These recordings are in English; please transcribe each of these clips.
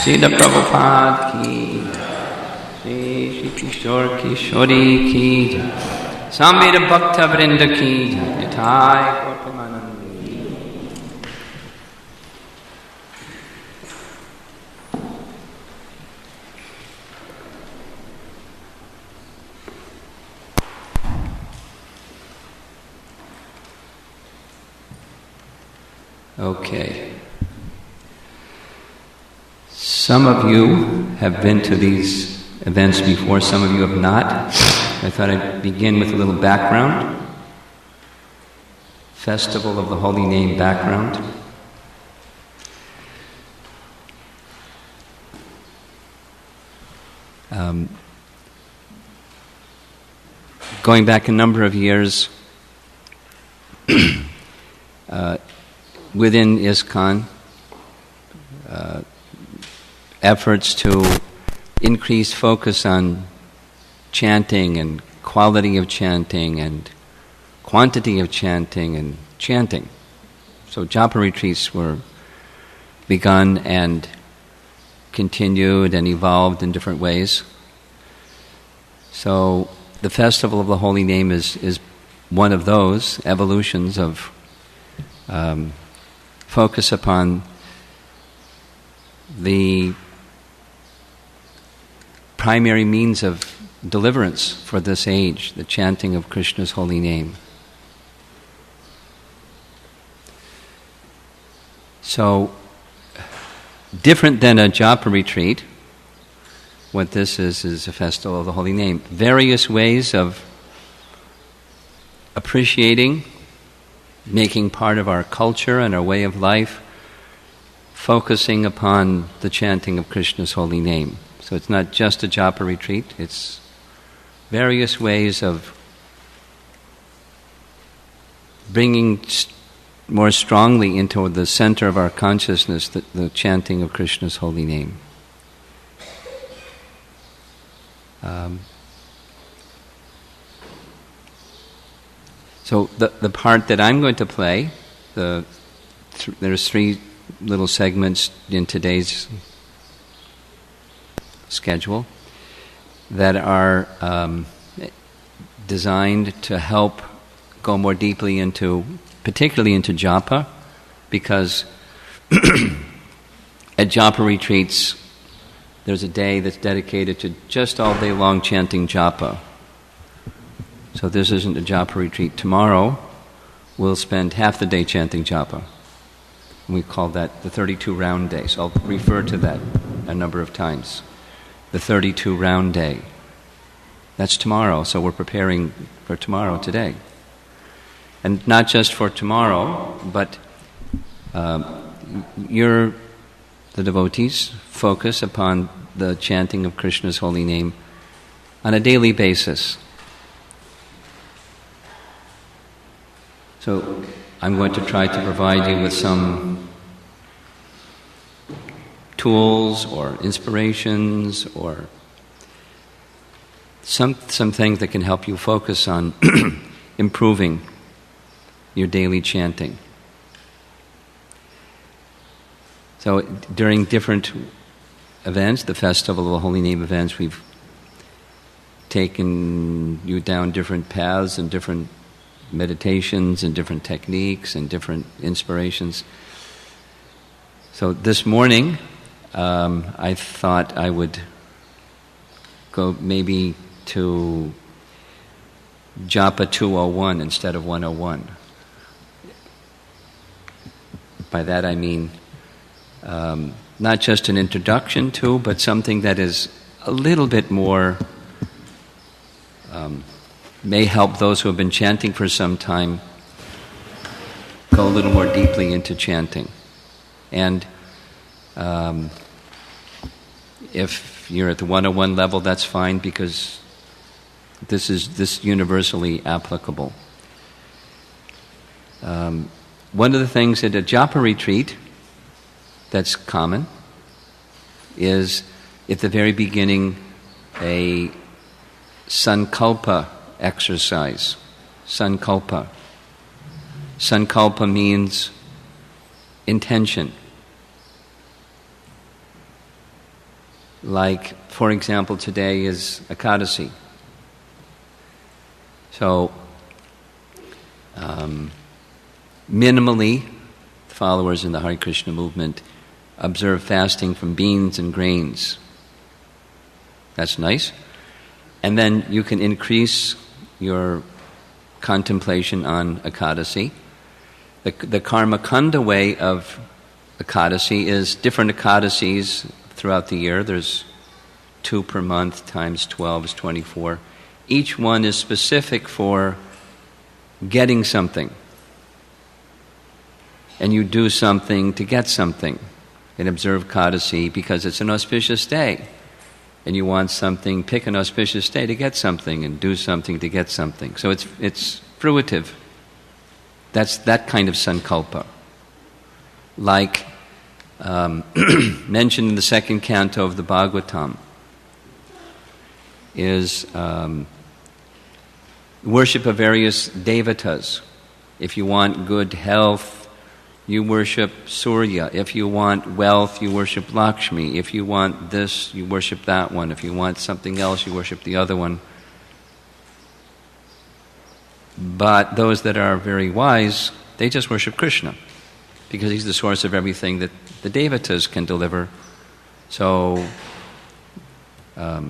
Srila Prabhupada ki, Shri Kishore Kishori ki, Samveda Bhakta Vrinda ki, Yathai Gautam. Okay. Some of you have been to these events before, some of you have not. I thought I'd begin with a little background. Festival of the Holy Name background. Going back a number of years, within ISKCON, efforts to increase focus on chanting and quality of chanting and quantity of chanting and chanting. So japa retreats were begun and continued and evolved in different ways. So the Festival of the Holy Name is one of those evolutions of focus upon the primary means of deliverance for this age, the chanting of Krishna's holy name. So, different than a japa retreat, what this is a festival of the holy name. Various ways of appreciating, making part of our culture and our way of life, focusing upon the chanting of Krishna's holy name. So it's not just a japa retreat, it's various ways of bringing more strongly into the center of our consciousness the chanting of Krishna's holy name. So the part that I'm going to play, there's three little segments in today's schedule that are designed to help go more deeply particularly into japa, because At japa retreats, there's a day that's dedicated to just all day long chanting japa. So this isn't a japa retreat. Tomorrow, we'll spend half the day chanting japa. We call that the 32 round day. So I'll refer to that a number of times. The 32 round day. That's tomorrow, so we're preparing for tomorrow today. And not just for tomorrow, but the devotees focus upon the chanting of Krishna's holy name on a daily basis. So I'm going to try to provide you with some tools or inspirations or some things that can help you focus on improving your daily chanting. So during different events, the Festival of the Holy Name events, we've taken you down different paths and different meditations and different techniques and different inspirations. So this morning, I thought I would go maybe to japa 201 instead of 101. By that I mean not just an introduction to, but something that is a little bit more, may help those who have been chanting for some time go a little more deeply into chanting. And if you're at the 101 level, that's fine, because this is universally applicable. One of the things at a japa retreat that's common is at the very beginning a Sankalpa exercise. Sankalpa. Sankalpa means intention. Like, for example, today is ISKCON. So, minimally, followers in the Hare Krishna movement observe fasting from beans and grains. That's nice. And then you can increase your contemplation on ISKCON. The Karmakanda way of ISKCON is different ISKCONs throughout the year. There's 2 per month times 12 is 24. Each one is specific for getting something. And you do something to get something. And observe ISKCON because it's an auspicious day. And you want something, pick an auspicious day to get something and do something to get something. So it's fruitive. That's that kind of sankalpa. Like mentioned in the second canto of the Bhagavatam is worship of various devatas. If you want good health, you worship Surya. If you want wealth, you worship Lakshmi. If you want this, you worship that one. If you want something else, you worship the other one. But those that are very wise, they just worship Krishna, because he's the source of everything that the devatas can deliver. So, akama,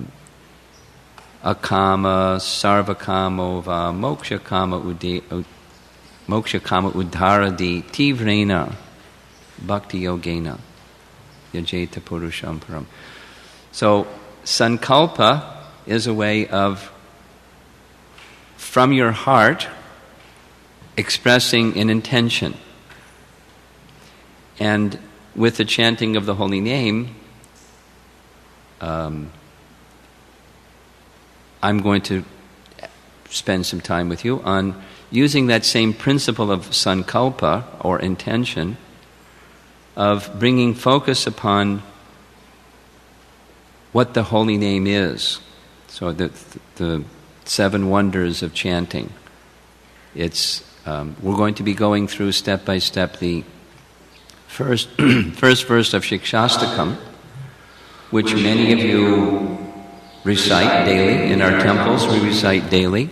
sarvakamo va moksha kama uddharadi tivrena bhakti yogena yajeta purusham param. So, sankalpa is a way of, from your heart, expressing an intention. And with the chanting of the holy name, I'm going to spend some time with you on using that same principle of sankalpa, or intention, of bringing focus upon what the holy name is. So the 7 wonders of chanting. It's we're going to be going through step by step the first verse of Shikshastakam, which many of you recite daily. In our temples, we recite daily.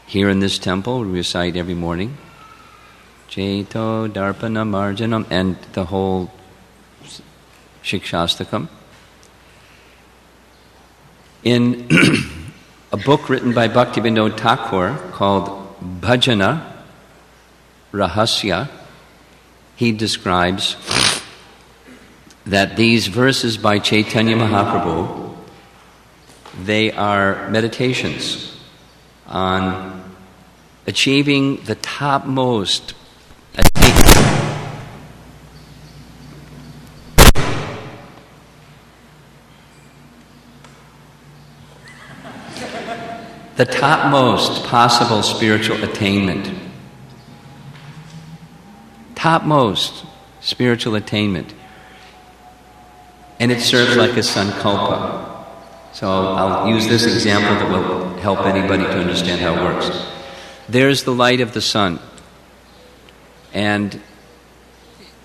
Here in this temple, we recite every morning. Jeto Darpana Marjanam, and the whole Shikshastakam. In a book written by Bhaktivinoda Thakur called Bhajana Rahasya, he describes that these verses by Chaitanya Mahaprabhu, they are meditations on achieving the topmost the topmost possible spiritual attainment. Topmost spiritual attainment. And it serves like a sankalpa. So I'll use this example that will help anybody to understand how it works. There's the light of the sun. And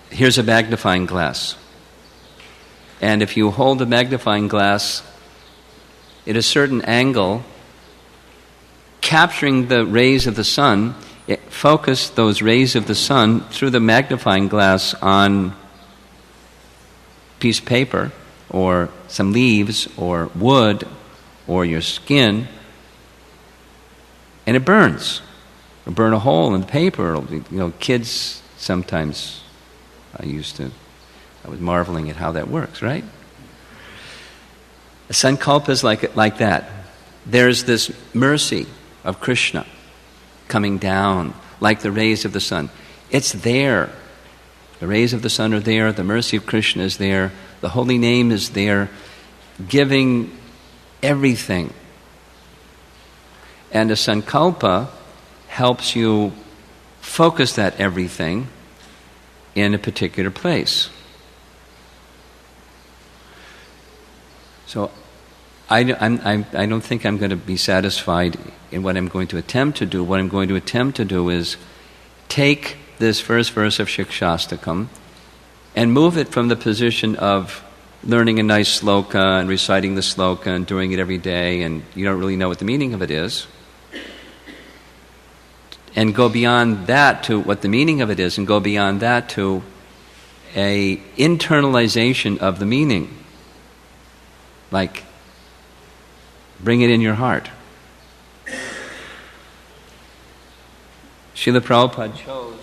here's a magnifying glass. And if you hold the magnifying glass at a certain angle, capturing the rays of the sun, focus those rays of the sun through the magnifying glass on a piece of paper or some leaves or wood or your skin, and it burns. It'll burn a hole in the paper. Kids sometimes, I was marveling at how that works, right? A sankalpa is like that. There's this mercy of Krishna coming down like the rays of the sun. It's there. The rays of the sun are there. The mercy of Krishna is there. The holy name is there, giving everything. And a sankalpa helps you focus that everything in a particular place. So I don't think I'm going to be satisfied in what I'm going to attempt to do. What I'm going to attempt to do is take this first verse of Shikshastakam and move it from the position of learning a nice sloka and reciting the sloka and doing it every day and you don't really know what the meaning of it is, and go beyond that to what the meaning of it is, and go beyond that to a internalization of the meaning. Like, bring it in your heart. Srila Prabhupada chose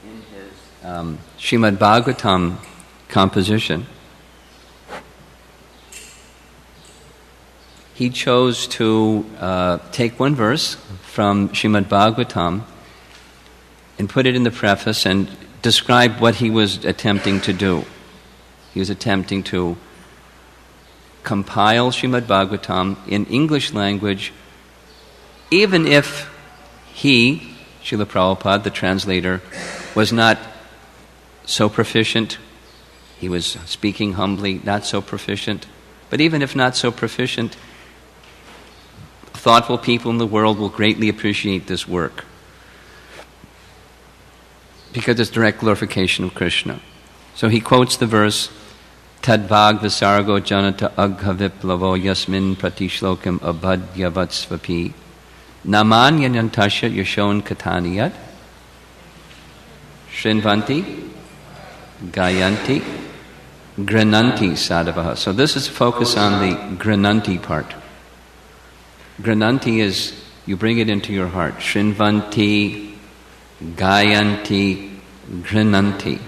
in his Srimad Bhagavatam composition, he chose to take one verse from Srimad Bhagavatam and put it in the preface and describe what he was attempting to do. He was attempting to compile Srimad Bhagavatam in English language, even if he, Srila Prabhupada, the translator, was not so proficient. He was speaking humbly, not so proficient. But even if not so proficient, thoughtful people in the world will greatly appreciate this work because it's direct glorification of Krishna. So he quotes the verse, Tadvag visargo janata agha viplavo yasmin pratishlokam abhadyavatsvapi namanyanyantasya yashon kataniyat shrinvanti gayanti grananti sadhavaha. So this is focus on the grananti part. Grananti is, you bring it into your heart. Shrinvanti, gayanti, grananti.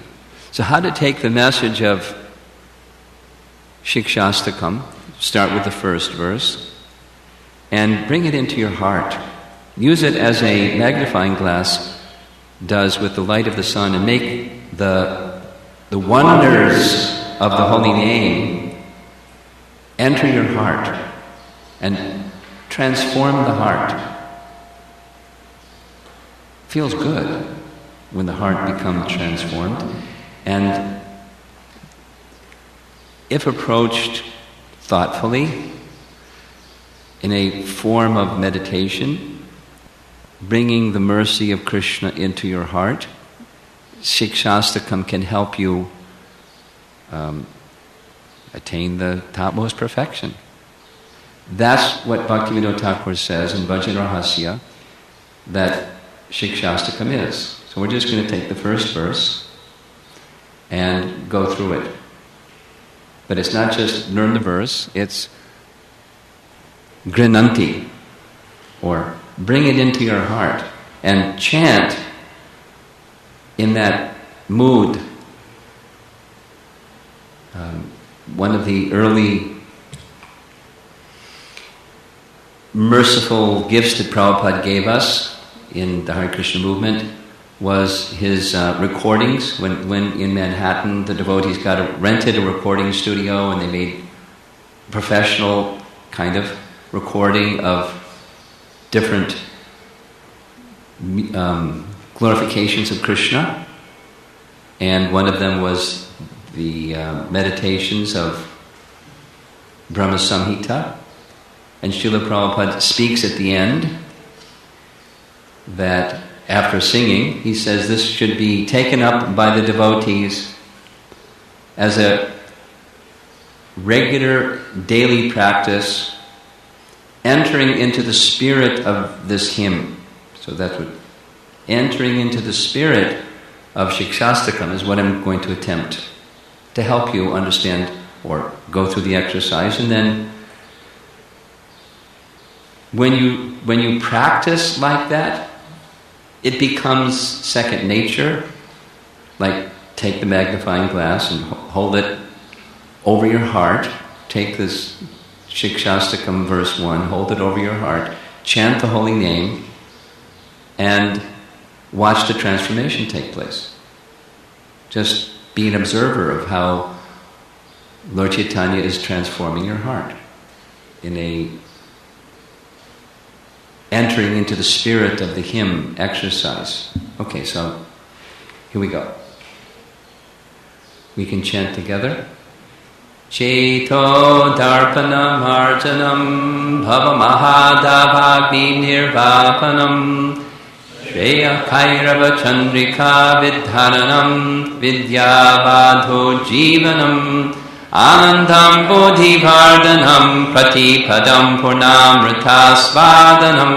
So how to take the message of Shikshastakam, start with the first verse, and bring it into your heart. Use it as a magnifying glass does with the light of the sun, and make the wonders of the holy name enter your heart and transform the heart. Feels good when the heart becomes transformed, and if approached thoughtfully in a form of meditation, bringing the mercy of Krishna into your heart, Shikshastakam can help you attain the topmost perfection. That's what Bhaktivinoda Thakur says in Bhajan Rahasya that Shikshastakam is. So we're just going to take the first verse and go through it. But it's not just learn the verse, it's grinanti, or bring it into your heart and chant in that mood. One of the early merciful gifts that Prabhupada gave us in the Hare Krishna movement was his recordings. When in Manhattan the devotees rented a recording studio and they made professional kind of recording of different glorifications of Krishna, and one of them was the meditations of Brahma Samhita. And Srila Prabhupada speaks at the end that after singing, he says this should be taken up by the devotees as a regular daily practice, entering into the spirit of this hymn. So that's what entering into the spirit of Shikshastakam is what I'm going to attempt to help you understand or go through the exercise. And then when you practice like that, it becomes second nature. Like, take the magnifying glass and hold it over your heart. Take this Shikshastakam verse 1, hold it over your heart, chant the holy name, and watch the transformation take place. Just be an observer of how Lord Chaitanya is transforming your heart in a entering into the spirit of the hymn exercise. Okay, so here we go. We can chant together. Cheto darpanam arjanam bhava mahadavagni nirvapanam Shreya kairava chandrika vidharanam vidyavadho jivanam Anandam bodhivardhanam pratipadam purnamritasvadanam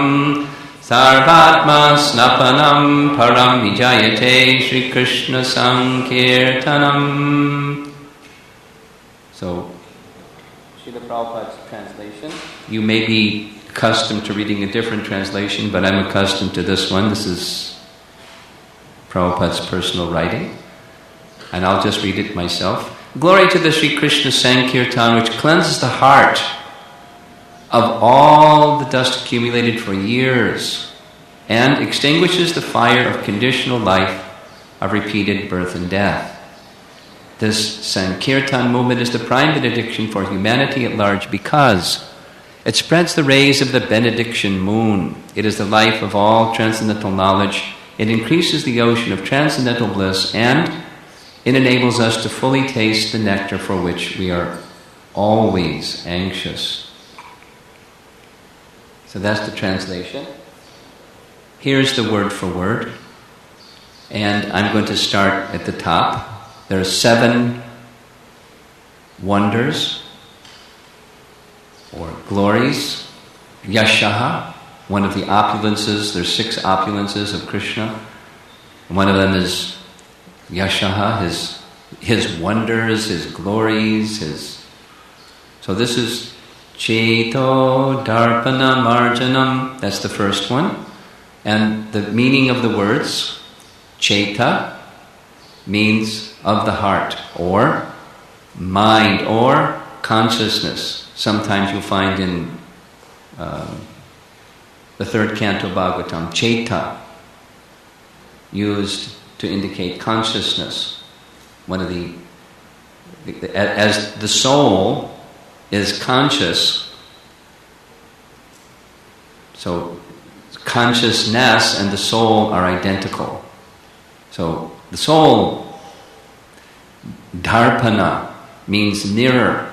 sarvatma snapanam param vijayate Shri Krishna Sankirtanam. So, Srila Prabhupada's translation. You may be accustomed to reading a different translation, but I'm accustomed to this one. This is Prabhupada's personal writing, and I'll just read it myself. Glory to the Sri Krishna Sankirtan, which cleanses the heart of all the dust accumulated for years and extinguishes the fire of conditional life of repeated birth and death. This Sankirtan movement is the prime benediction for humanity at large because it spreads the rays of the benediction moon. It is the life of all transcendental knowledge. It increases the ocean of transcendental bliss, and it enables us to fully taste the nectar for which we are always anxious. So that's the translation. Here's the word for word. And I'm going to start at the top. There are 7 wonders or glories. Yashaha, one of the opulences. There's 6 opulences of Krishna. One of them is Yashaha, his wonders, his glories, So this is Cheto Darpanam Arjanam. That's the first one. And the meaning of the words, Cheta, means of the heart, or mind, or consciousness. Sometimes you'll find in the 3rd canto Bhagavatam, Cheta, used to indicate consciousness. One of as the soul is conscious, so consciousness and the soul are identical. So the soul, dharpana, means mirror,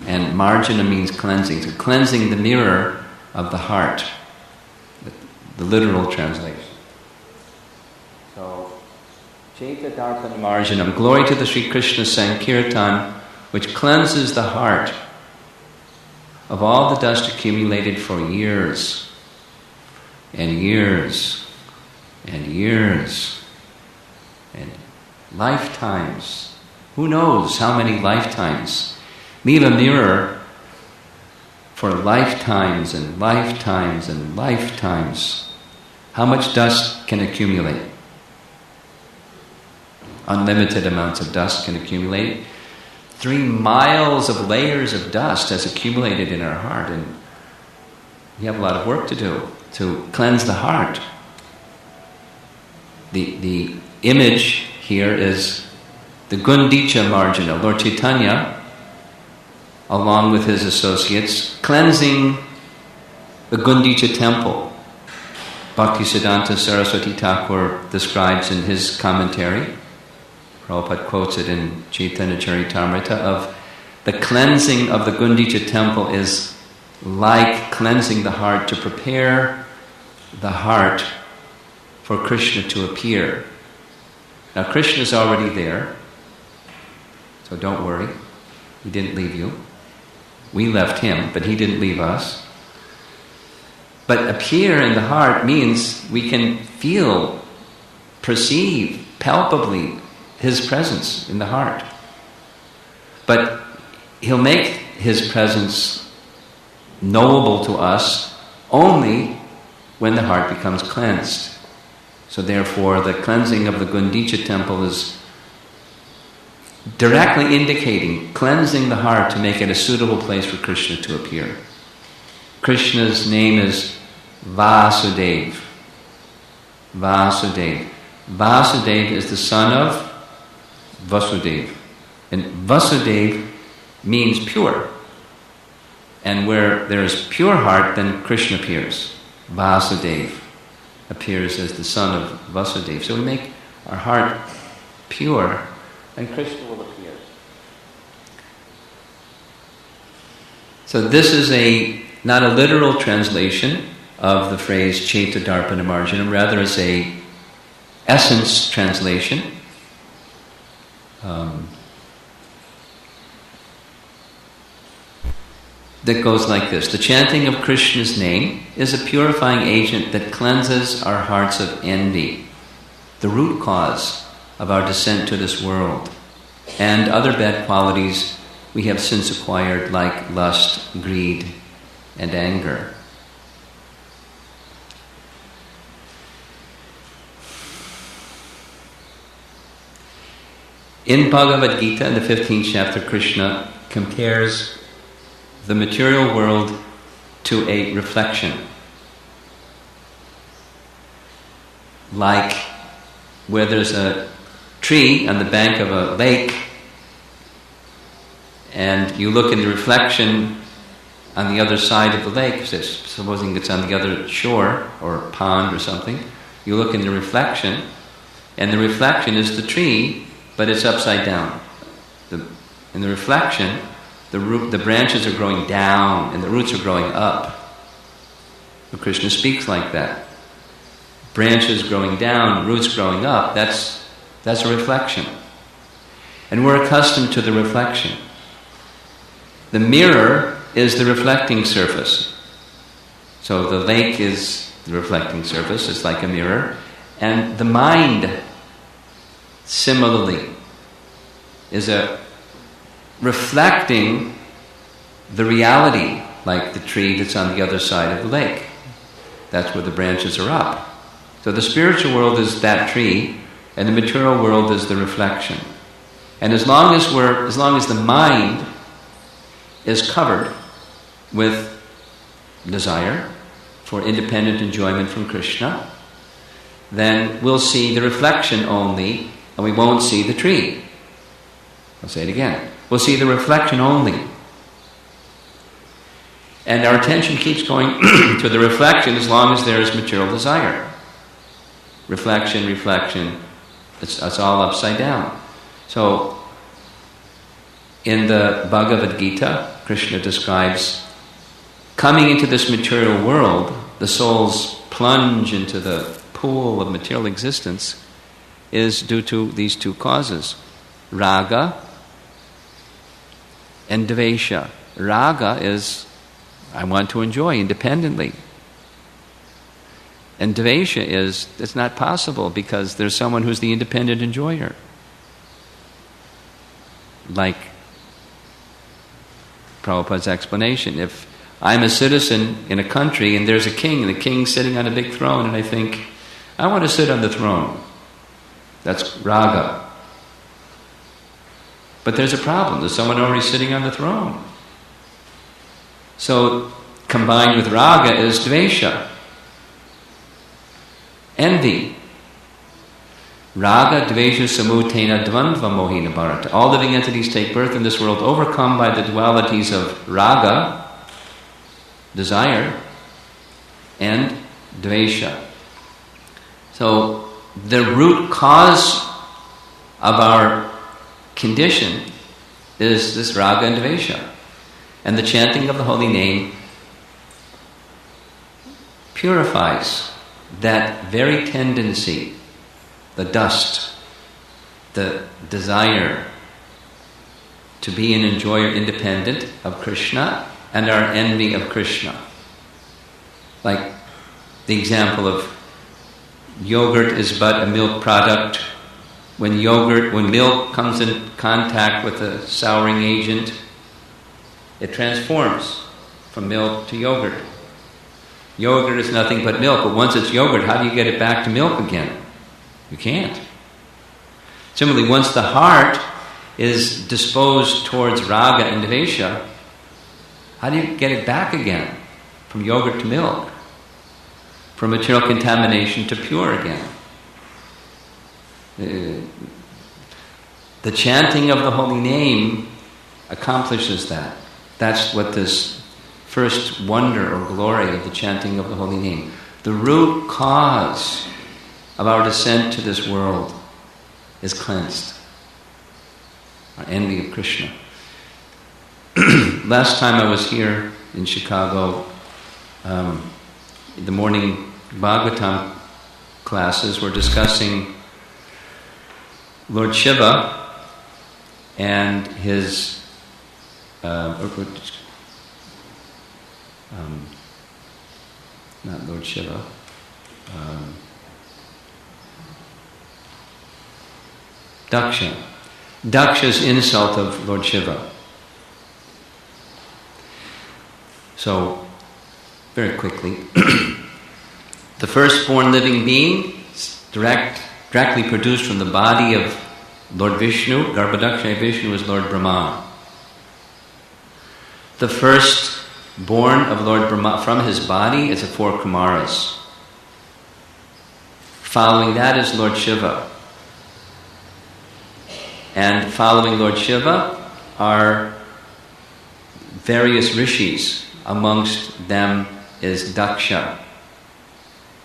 and marjana means cleansing. So cleansing the mirror of the heart, the literal translation. So, Cheta Darpana Marjanam, glory to the Sri Krishna Sankirtan, which cleanses the heart of all the dust accumulated for years and years and years and lifetimes Who knows how many lifetimes? Leave a mirror for lifetimes and lifetimes and lifetimes. How much dust can accumulate? Unlimited amounts of dust can accumulate. 3 miles of layers of dust has accumulated in our heart, and we have a lot of work to do to cleanse the heart. The image here is the Gundicha Marjana, Lord Chaitanya, along with his associates, cleansing the Gundicha temple. Bhaktisiddhanta Saraswati Thakur describes in his commentary, Prabhupada quotes it in Chaitanya Charitamrita, of the cleansing of the Gundicha temple is like cleansing the heart to prepare the heart for Krishna to appear. Now Krishna is already there, so don't worry, he didn't leave you. We left him, but he didn't leave us. But appear in the heart means we can feel, perceive, palpably his presence in the heart. But he'll make his presence knowable to us only when the heart becomes cleansed. So therefore, the cleansing of the Gundicha temple is directly indicating cleansing the heart to make it a suitable place for Krishna to appear. Krishna's name is Vasudev. Vasudev. Vasudev is the son of Vasudeva. And Vasudeva means pure. And where there is pure heart, then Krishna appears. Vasudeva appears as the son of Vasudeva. So we make our heart pure, and Krishna will appear. So this is not a literal translation of the phrase Chaita Darpana Marjanam, rather is a essence translation. That goes like this. The chanting of Krishna's name is a purifying agent that cleanses our hearts of envy, the root cause of our descent to this world, and other bad qualities we have since acquired, like lust, greed, and anger. In Bhagavad Gita, in the 15th chapter, Krishna compares the material world to a reflection. Like where there's a tree on the bank of a lake, and you look in the reflection on the other side of the lake, supposing it's on the other shore or pond or something, you look in the reflection, and the reflection is the tree, but it's upside down. In the reflection, the branches are growing down and the roots are growing up. So Krishna speaks like that. Branches growing down, roots growing up, that's a reflection. And we're accustomed to the reflection. The mirror is the reflecting surface. So the lake is the reflecting surface, it's like a mirror. And the mind, similarly, is a reflecting the reality, like the tree that's on the other side of the lake. That's where the branches are up. So the spiritual world is that tree, and the material world is the reflection. And as long as the mind is covered with desire for independent enjoyment from Krishna, then we'll see the reflection only, and we won't see the tree. I'll say it again. We'll see the reflection only. And our attention keeps going to the reflection as long as there is material desire. Reflection, it's all upside down. So, in the Bhagavad Gita, Krishna describes coming into this material world, the soul's plunge into the pool of material existence is due to these two causes, raga and dvesha. Raga is, I want to enjoy independently. And dvesha is, it's not possible because there's someone who's the independent enjoyer. like Prabhupada's explanation. If I'm a citizen in a country and there's a king, and the king's sitting on a big throne, and I think, I want to sit on the throne. That's raga. But there's a problem. There's someone already sitting on the throne. So, combined with raga is dvesha. Envy. Raga, dvesha, samutena, dvandva, mohina, bharata. All living entities take birth in this world overcome by the dualities of raga, desire, and dvesha. So, the root cause of our condition is this raga and dvesha. And the chanting of the holy name purifies that very tendency, the dust, the desire to be an enjoyer independent of Krishna, and our envy of Krishna. Like the example of yogurt is but a milk product. When milk comes in contact with a souring agent, it transforms from milk to yogurt. Yogurt is nothing but milk, but once it's yogurt, how do you get it back to milk again? You can't. Similarly, once the heart is disposed towards raga and dvesha, how do you get it back again from yogurt to milk? From material contamination to pure again? The chanting of the holy name accomplishes that. That's what this first wonder or glory of the chanting of the holy name. The root cause of our descent to this world is cleansed. Our envy of Krishna. Last time I was here in Chicago, the morning Bhagavatam classes were discussing Lord Shiva and his not Lord Shiva, Daksha. Daksha's insult of Lord Shiva. So, very quickly, the firstborn living being, directly produced from the body of Lord Vishnu, Garbhodakshaya Vishnu is Lord Brahma. The firstborn of Lord Brahma from his body is the four Kumaras. Following that is Lord Shiva. And following Lord Shiva are various rishis. Amongst them is Daksha.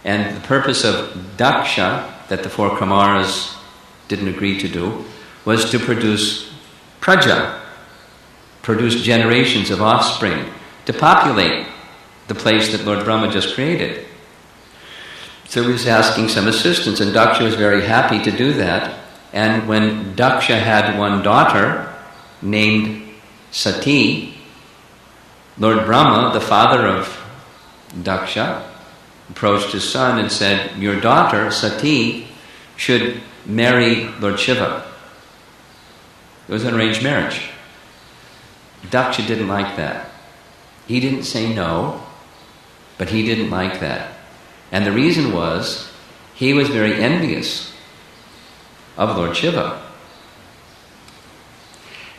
And the purpose of Daksha, that the four Kumaras didn't agree to do, was to produce praja, produce generations of offspring, to populate the place that Lord Brahma just created. So he was asking some assistance, and Daksha was very happy to do that. And when Daksha had one daughter named Sati, Lord Brahma, the father of Daksha, approached his son and said, your daughter, Sati, should marry Lord Shiva. It was an arranged marriage. Daksha didn't like that. He didn't say no, but he didn't like that. And the reason was, he was very envious of Lord Shiva.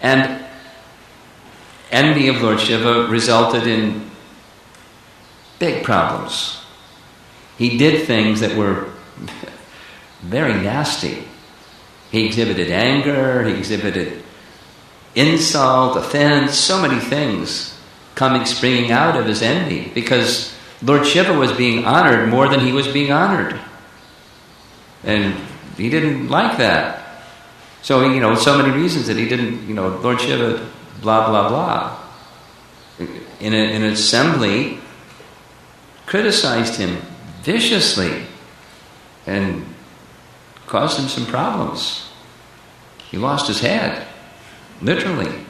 And envy of Lord Shiva resulted in big problems. He did things that were very nasty. He exhibited anger, he exhibited insult, offense, so many things springing out of his envy, because Lord Shiva was being honored more than he was being honored. And he didn't like that. So, so many reasons that he didn't, Lord Shiva, blah, blah, blah. In an assembly, criticized him viciously and caused him some problems. He lost his head, literally.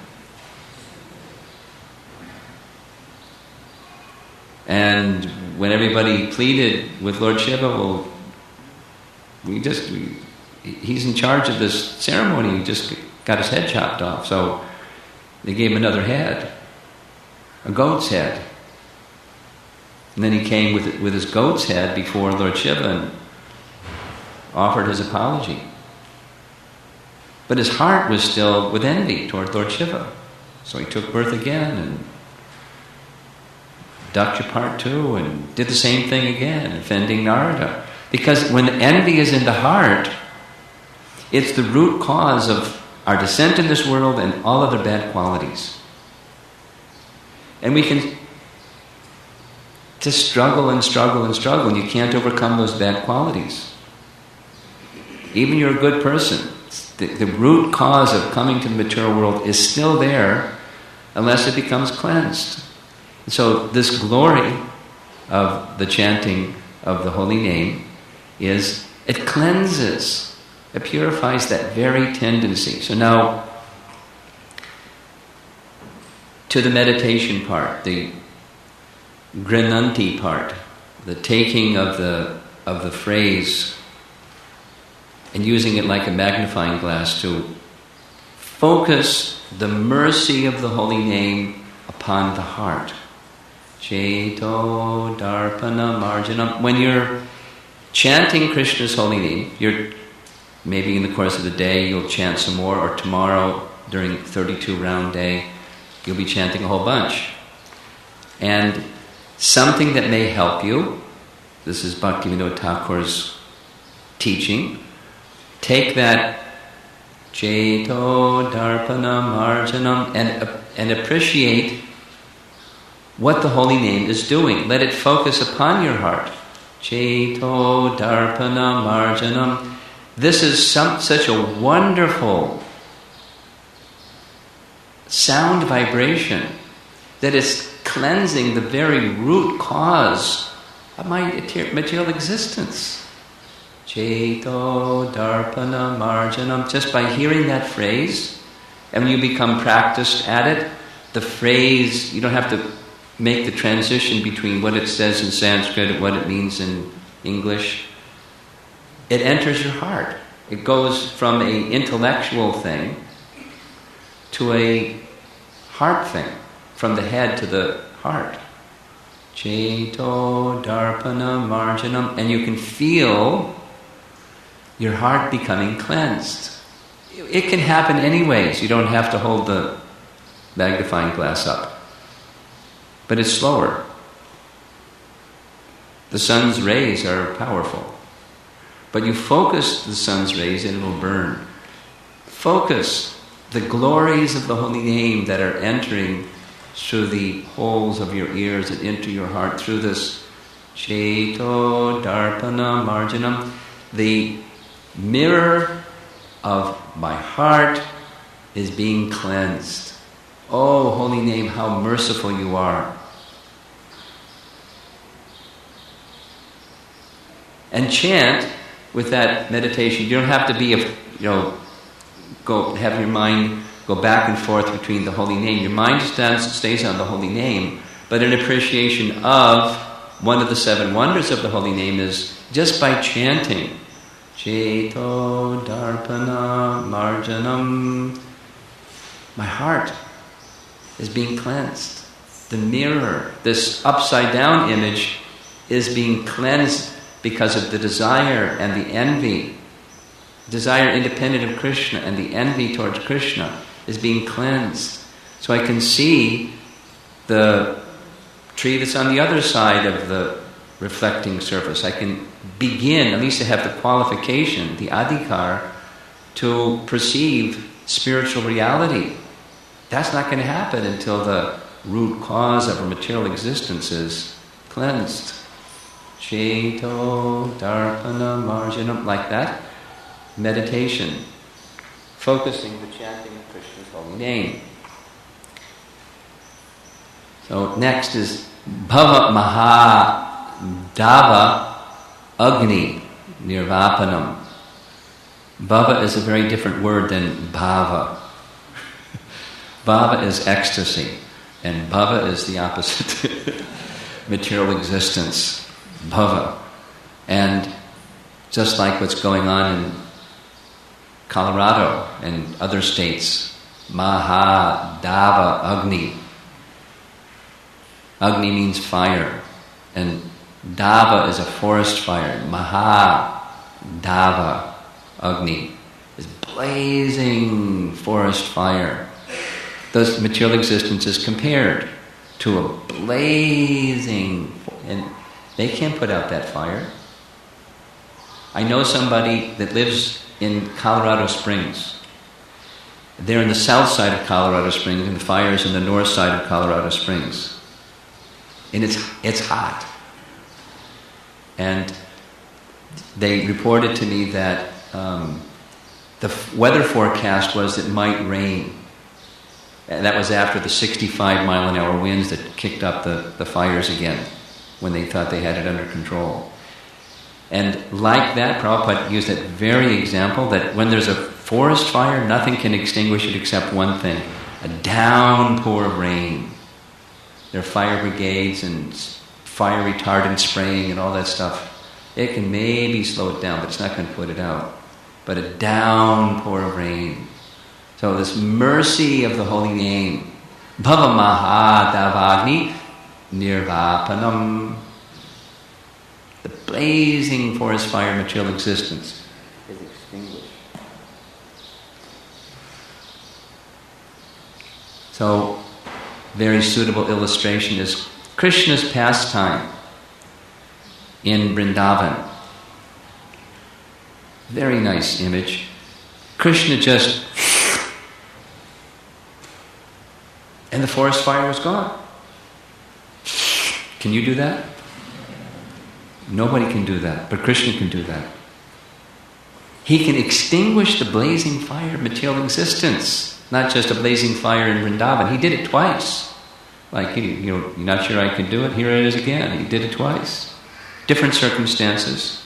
And when everybody pleaded with Lord Shiva, well, he's in charge of this ceremony, just got his head chopped off. So they gave him another head, a goat's head. And then he came with his goat's head before Lord Shiva and offered his apology. But his heart was still with envy toward Lord Shiva. So he took birth again and Daksa part 2 and did the same thing again, offending Narada. Because when envy is in the heart, it's the root cause of our descent in this world and all other bad qualities. And we can just struggle and struggle and struggle, and you can't overcome those bad qualities. Even you're a good person, the root cause of coming to the material world is still there unless it becomes cleansed. So this glory of the chanting of the holy name is, it cleanses, it purifies that very tendency. So now, to the meditation part, the grinanti part, the taking of the phrase and using it like a magnifying glass to focus the mercy of the holy name upon the heart. Cheto darpana marjanam. When you're chanting Krishna's holy name, you're maybe in the course of the day you'll chant some more, or tomorrow during 32 round day you'll be chanting a whole bunch. And something that may help you, this is Bhaktivinoda Thakur's teaching, take that Cheto darpana marjanam and appreciate what the holy name is doing. Let it focus upon your heart. Cheto darpana marjanam. This is such a wonderful sound vibration that is cleansing the very root cause of my material existence. Cheto darpana marjanam. Just by hearing that phrase, and when you become practiced at it, the phrase, you don't have to make the transition between what it says in Sanskrit and what it means in English. It enters your heart. It goes from an intellectual thing to a heart thing, from the head to the heart. Cheto darpana marjanam. And you can feel your heart becoming cleansed. It can happen anyways. You don't have to hold the magnifying glass up. But it's slower. The sun's rays are powerful. But you focus the sun's rays and it will burn. Focus the glories of the holy name that are entering through the holes of your ears and into your heart through this Cheto darpana marjanam. The mirror of my heart is being cleansed. Oh, holy name, how merciful you are. And chant with that meditation. You don't have to be, have your mind go back and forth between the holy name. Your mind stays on the holy name, but an appreciation of one of the 7 wonders of the holy name is just by chanting Cheto darpana marjanam, my heart is being cleansed. The mirror, this upside down image, is being cleansed because of the desire and the envy. Desire independent of Krishna and the envy towards Krishna is being cleansed. So I can see the tree that's on the other side of the reflecting surface. I can begin, at least to have the qualification, the adhikar, to perceive spiritual reality. That's not going to happen until the root cause of our material existence is cleansed. Cheto darpana marjanam, like that. Meditation, focusing the chanting of Krishna's holy name. So next is Bhava Maha Dava Agni Nirvapanam. Bhava is a very different word than bhava. Bhava is ecstasy, and bhava is the opposite. Material existence, bhava. And just like what's going on in Colorado and other states, Mahadava Agni. Agni means fire, and Dava is a forest fire. Mahadava Agni is blazing forest fire. Thus, material existence is compared to a blazing, and they can't put out that fire. I know somebody that lives in Colorado Springs. They're in the south side of Colorado Springs, and the fire is in the north side of Colorado Springs. And it's hot. And they reported to me that the weather forecast was it might rain. And that was after the 65-mile-an-hour winds that kicked up the fires again, when they thought they had it under control. And like that, Prabhupada used that very example that when there's a forest fire, nothing can extinguish it except one thing, a downpour of rain. There are fire brigades and fire retardant spraying and all that stuff. It can maybe slow it down, but it's not going to put it out. But a downpour of rain. So this mercy of the holy name, Bhava Mahadavagni Nirvapanam, the blazing forest fire material existence is extinguished. So, very suitable illustration is Krishna's pastime in Vrindavan. Very nice image. Krishna just, and the forest fire was gone. Can you do that? Nobody can do that, but Krishna can do that. He can extinguish the blazing fire of material existence. Not just a blazing fire in Vrindavan. He did it twice. Like, you're not sure I could do it? Here it is again. He did it twice. Different circumstances.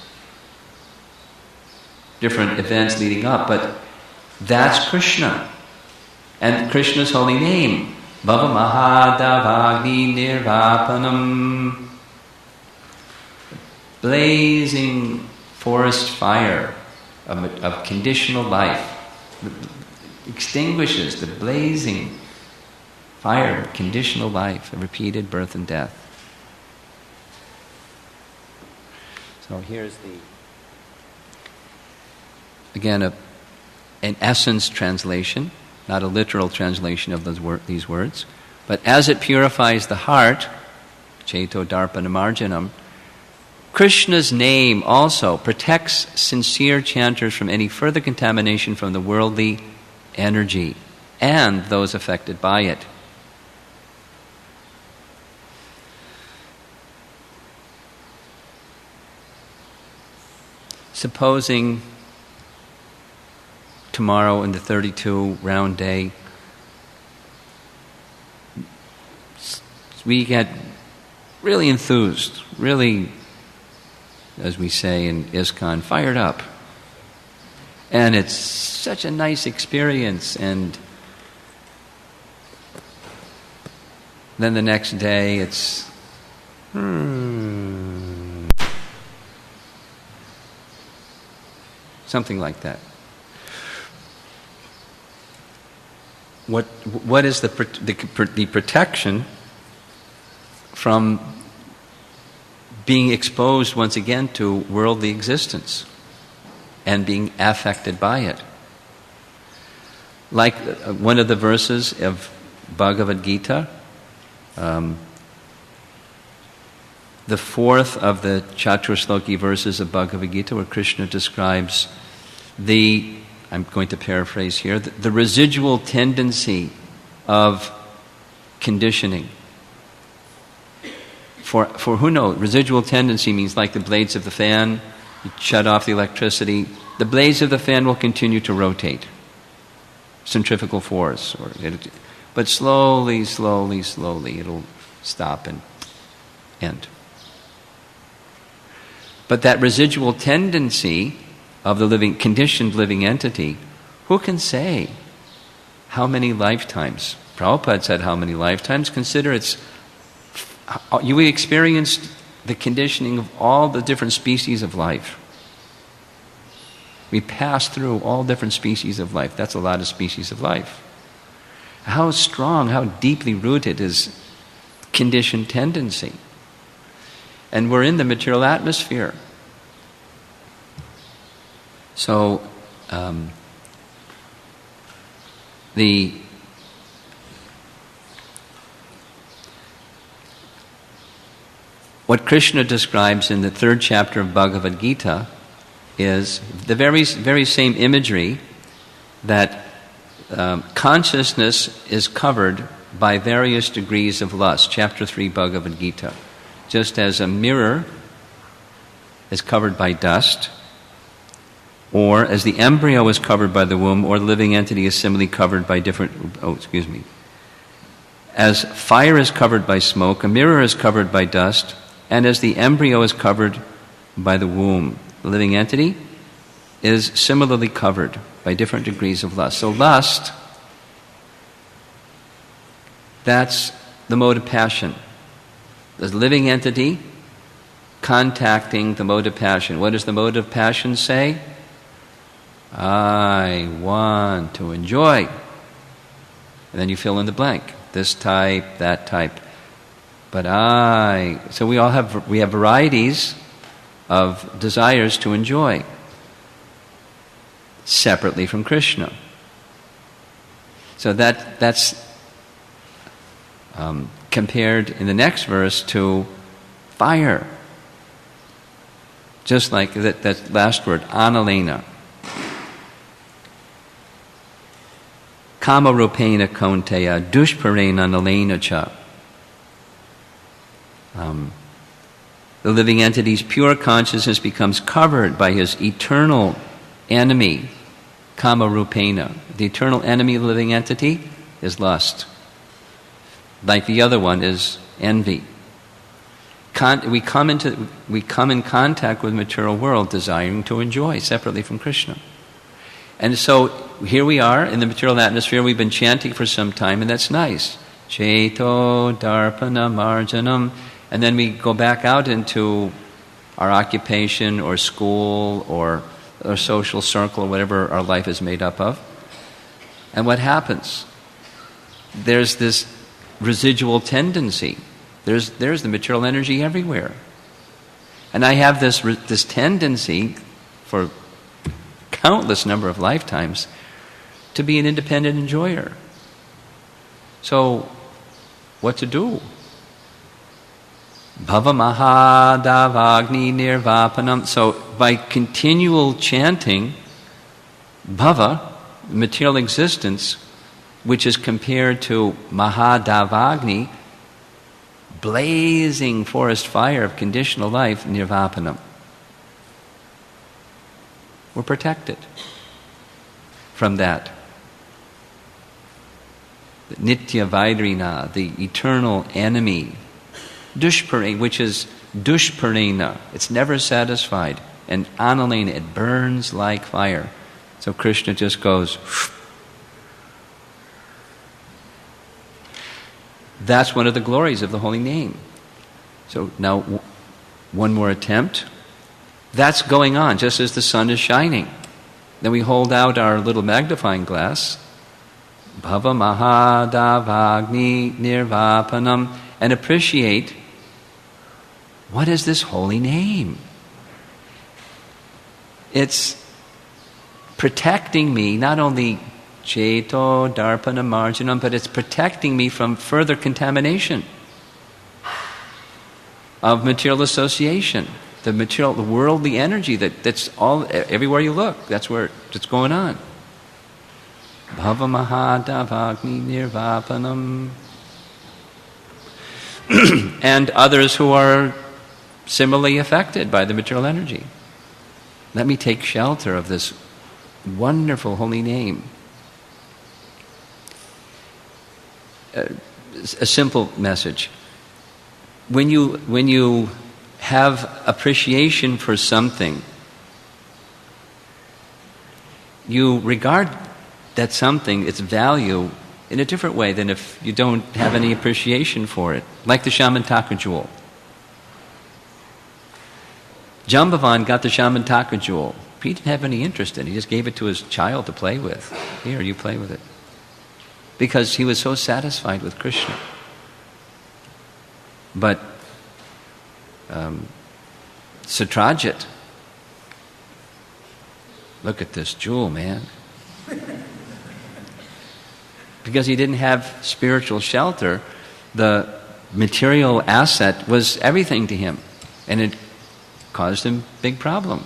Different events leading up. But that's Krishna. And Krishna's holy name. Bhava Mahadavagni Nirvapanam. Blazing forest fire of conditional life. Extinguishes the blazing fire of conditional life, of repeated birth and death. So here's again an essence translation, not a literal translation of these words, but as it purifies the heart, Cheto Darpanamarjanam, Krishna's name also protects sincere chanters from any further contamination from the worldly energy and those affected by it. Supposing tomorrow in the 32 round day we get really enthused, really, as we say in ISKCON, fired up. And it's such a nice experience, and then the next day it's something like that. What is the protection from being exposed once again to worldly existence and being affected by it? Like one of the verses of Bhagavad Gita, the fourth of the Chaturshloki verses of Bhagavad Gita, where Krishna describes I'm going to paraphrase here, the residual tendency of conditioning. For who knows, residual tendency means like the blades of the fan, you shut off the electricity, the blades of the fan will continue to rotate. Centrifugal force. But slowly, it'll stop and end. But that residual tendency of the conditioned living entity, who can say how many lifetimes? Prabhupada said how many lifetimes? Consider you experienced the conditioning of all the different species of life. We pass through all different species of life. That's a lot of species of life. How strong, how deeply rooted is conditioned tendency. And we're in the material atmosphere. So, what Krishna describes in the 3rd chapter of Bhagavad Gita is the very, very same imagery that consciousness is covered by various degrees of lust. Chapter 3 Bhagavad Gita. Just as a mirror is covered by dust, or as the embryo is covered by the womb, or the living entity is similarly covered by as fire is covered by smoke, a mirror is covered by dust, and as the embryo is covered by the womb, the living entity is similarly covered by different degrees of lust. So lust, that's the mode of passion. The living entity contacting the mode of passion. What does the mode of passion say? I want to enjoy. And then you fill in the blank. This type, that type. But so we have varieties of desires to enjoy, separately from Krishna. So that's compared in the next verse to fire. Just like that last word, analena. Kama rupena kaunteya dushparena analena cha. The living entity's pure consciousness becomes covered by his eternal enemy, kama rupena. The eternal enemy of the living entity is lust. Like the other one is envy. We come in contact with the material world desiring to enjoy separately from Krishna. And so here we are in the material atmosphere. We've been chanting for some time, and that's nice. Cheto darpana marjanam. And then we go back out into our occupation or school or social circle or whatever our life is made up of. And what happens? There's this residual tendency. There's the material energy everywhere. And I have this tendency for countless number of lifetimes to be an independent enjoyer. So, what to do? Bhava mahadavagni nirvapanam. So, by continual chanting, bhava, material existence, which is compared to mahadavagni, blazing forest fire of conditional life, nirvapanam. We're protected from that. The nitya vaidrina, the eternal enemy. Dushparena, which is dushparena, it's never satisfied. And analena, it burns like fire. So Krishna just goes. That's one of the glories of the holy name. So now, one more attempt. That's going on just as the sun is shining. Then we hold out our little magnifying glass, Bhava Mahadavagni Nirvapanam, and appreciate, what is this holy name? It's protecting me, not only Cheto Darpana Marjanam, but it's protecting me from further contamination of material association. The material, the worldly energy that's all everywhere you look. That's where it's going on. Bhava Mahadavagni Nirvapanam. And others who are similarly affected by the material energy. Let me take shelter of this wonderful holy name. A simple message. When you have appreciation for something, you regard that something, its value, in a different way than if you don't have any appreciation for it. Like the Shamantaka jewel. Jambavan got the Shamantaka jewel. he didn't have any interest in it. He just gave it to his child to play with. Here, you play with it. Because he was so satisfied with Krishna. But Satyajit, look at this jewel, man. Because he didn't have spiritual shelter, the material asset was everything to him. And it caused him big problem.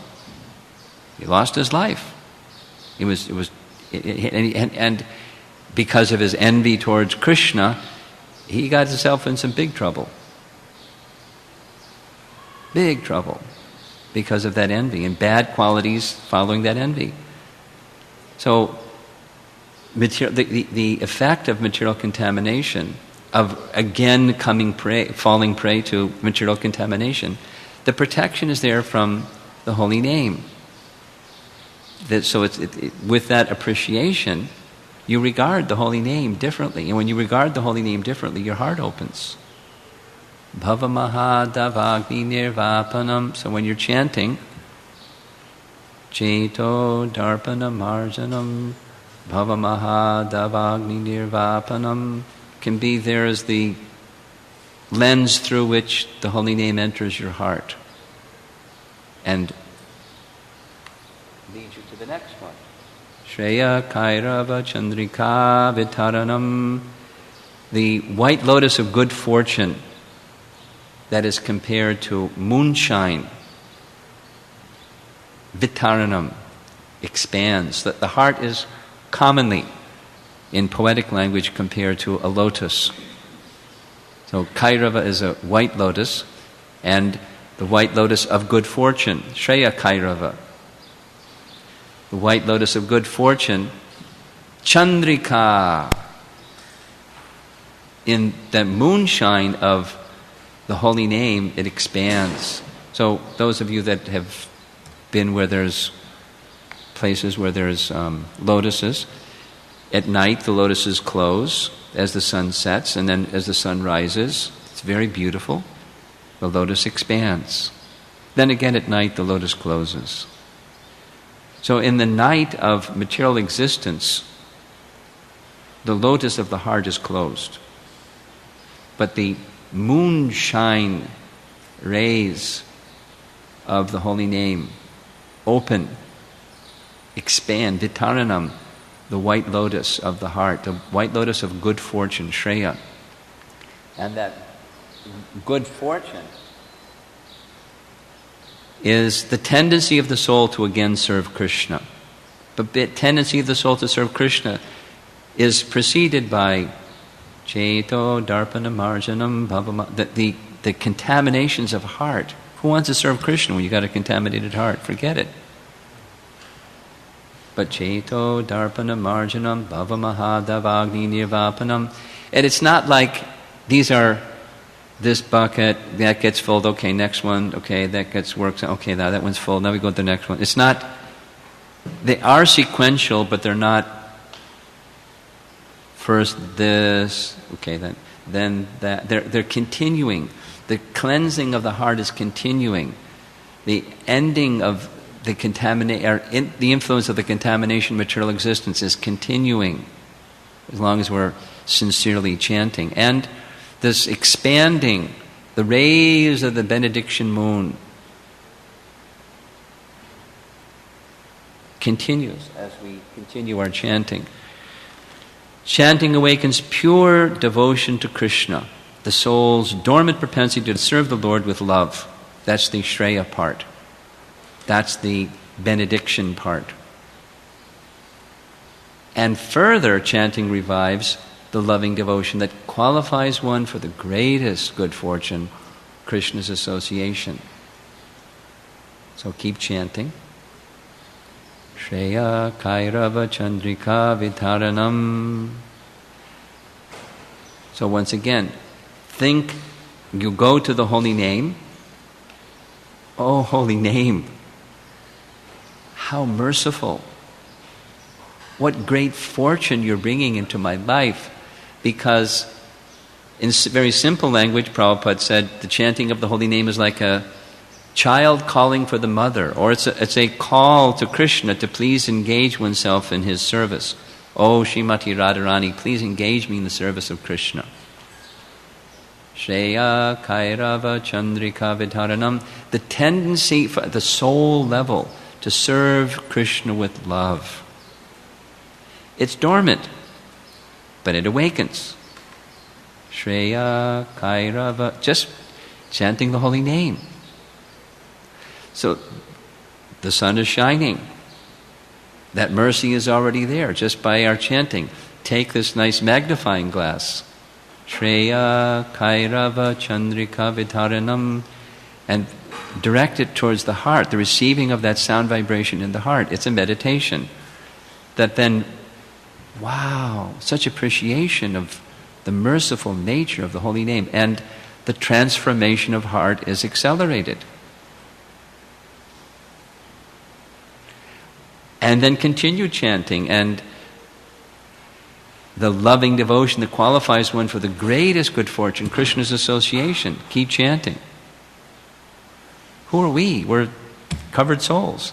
He lost his life. And because of his envy towards Krishna, he got himself in some big trouble. Big trouble. Because of that envy and bad qualities following that envy. So, the effect of material contamination, of again falling prey to material contamination, the protection is there from the holy name. So with that appreciation, you regard the holy name differently. And when you regard the holy name differently, your heart opens. Bhavamahadavagni nirvapanam. So when you're chanting, Cheto darpana marjanam, Bhavamahadavagni nirvapanam, can be there as the lens through which the holy name enters your heart and leads you to the next one. Shreya Kairava Chandrika Vitaranam, the white lotus of good fortune that is compared to moonshine. Vitaranam, expands. The heart is commonly, in poetic language, compared to a lotus. So Kairava is a white lotus, and the white lotus of good fortune, Shreya Kairava. The white lotus of good fortune, Chandrika, in the moonshine of the holy name, it expands. So those of you that have been where there's places where there's lotuses, at night the lotuses close as the sun sets, and then as the sun rises, it's very beautiful. The lotus expands. Then again at night the lotus closes. So in the night of material existence, the lotus of the heart is closed. But the moonshine rays of the holy name open, expand, vitaranam, the white lotus of the heart, the white lotus of good fortune, Shreya. And that good fortune is the tendency of the soul to again serve Krishna. But the tendency of the soul to serve Krishna is preceded by Cheto, Darpana, Marjanam, Bhavama, the contaminations of heart. Who wants to serve Krishna when you got a contaminated heart? Forget it. But Cheto, Darpana, Marjanam, Bhavamahadavagni Nirvapanam. And it's not like these are this bucket, that gets filled, okay, next one, okay, that gets worked, okay, that one's full, now we go to the next one. It's not, they are sequential, but they're not first this, okay, then that. They're continuing. The cleansing of the heart is continuing. The ending of the the influence of the contamination material existence is continuing as long as we're sincerely chanting. And this expanding, the rays of the benediction moon continues as we continue our chanting. Chanting awakens pure devotion to Krishna, the soul's dormant propensity to serve the Lord with love. That's the Shreya part. That's the benediction part. And further, chanting revives the loving devotion that qualifies one for the greatest good fortune, Krishna's association. So keep chanting. Shreya Kairava Chandrika Vitaranam. So once again, think, you go to the holy name. Oh, holy name, how merciful. What great fortune you're bringing into my life. Because in very simple language, Prabhupada said, the chanting of the holy name is like a child calling for the mother, or it's a call to Krishna to please engage oneself in his service. Oh, Srimati Radharani, please engage me in the service of Krishna. Shreya Kairava Chandrika Vidharanam, the tendency at the soul level to serve Krishna with love. It's dormant, but it awakens. Shreya Kairava, just chanting the holy name. So the sun is shining. That mercy is already there just by our chanting. Take this nice magnifying glass. Shreya Kairava Chandrika Vidharanam, and direct it towards the heart, the receiving of that sound vibration in the heart. It's a meditation that then, wow, such appreciation of the merciful nature of the holy name, and the transformation of heart is accelerated. And then continue chanting, and the loving devotion that qualifies one for the greatest good fortune, Krishna's association. Keep chanting. Who are we? We're covered souls.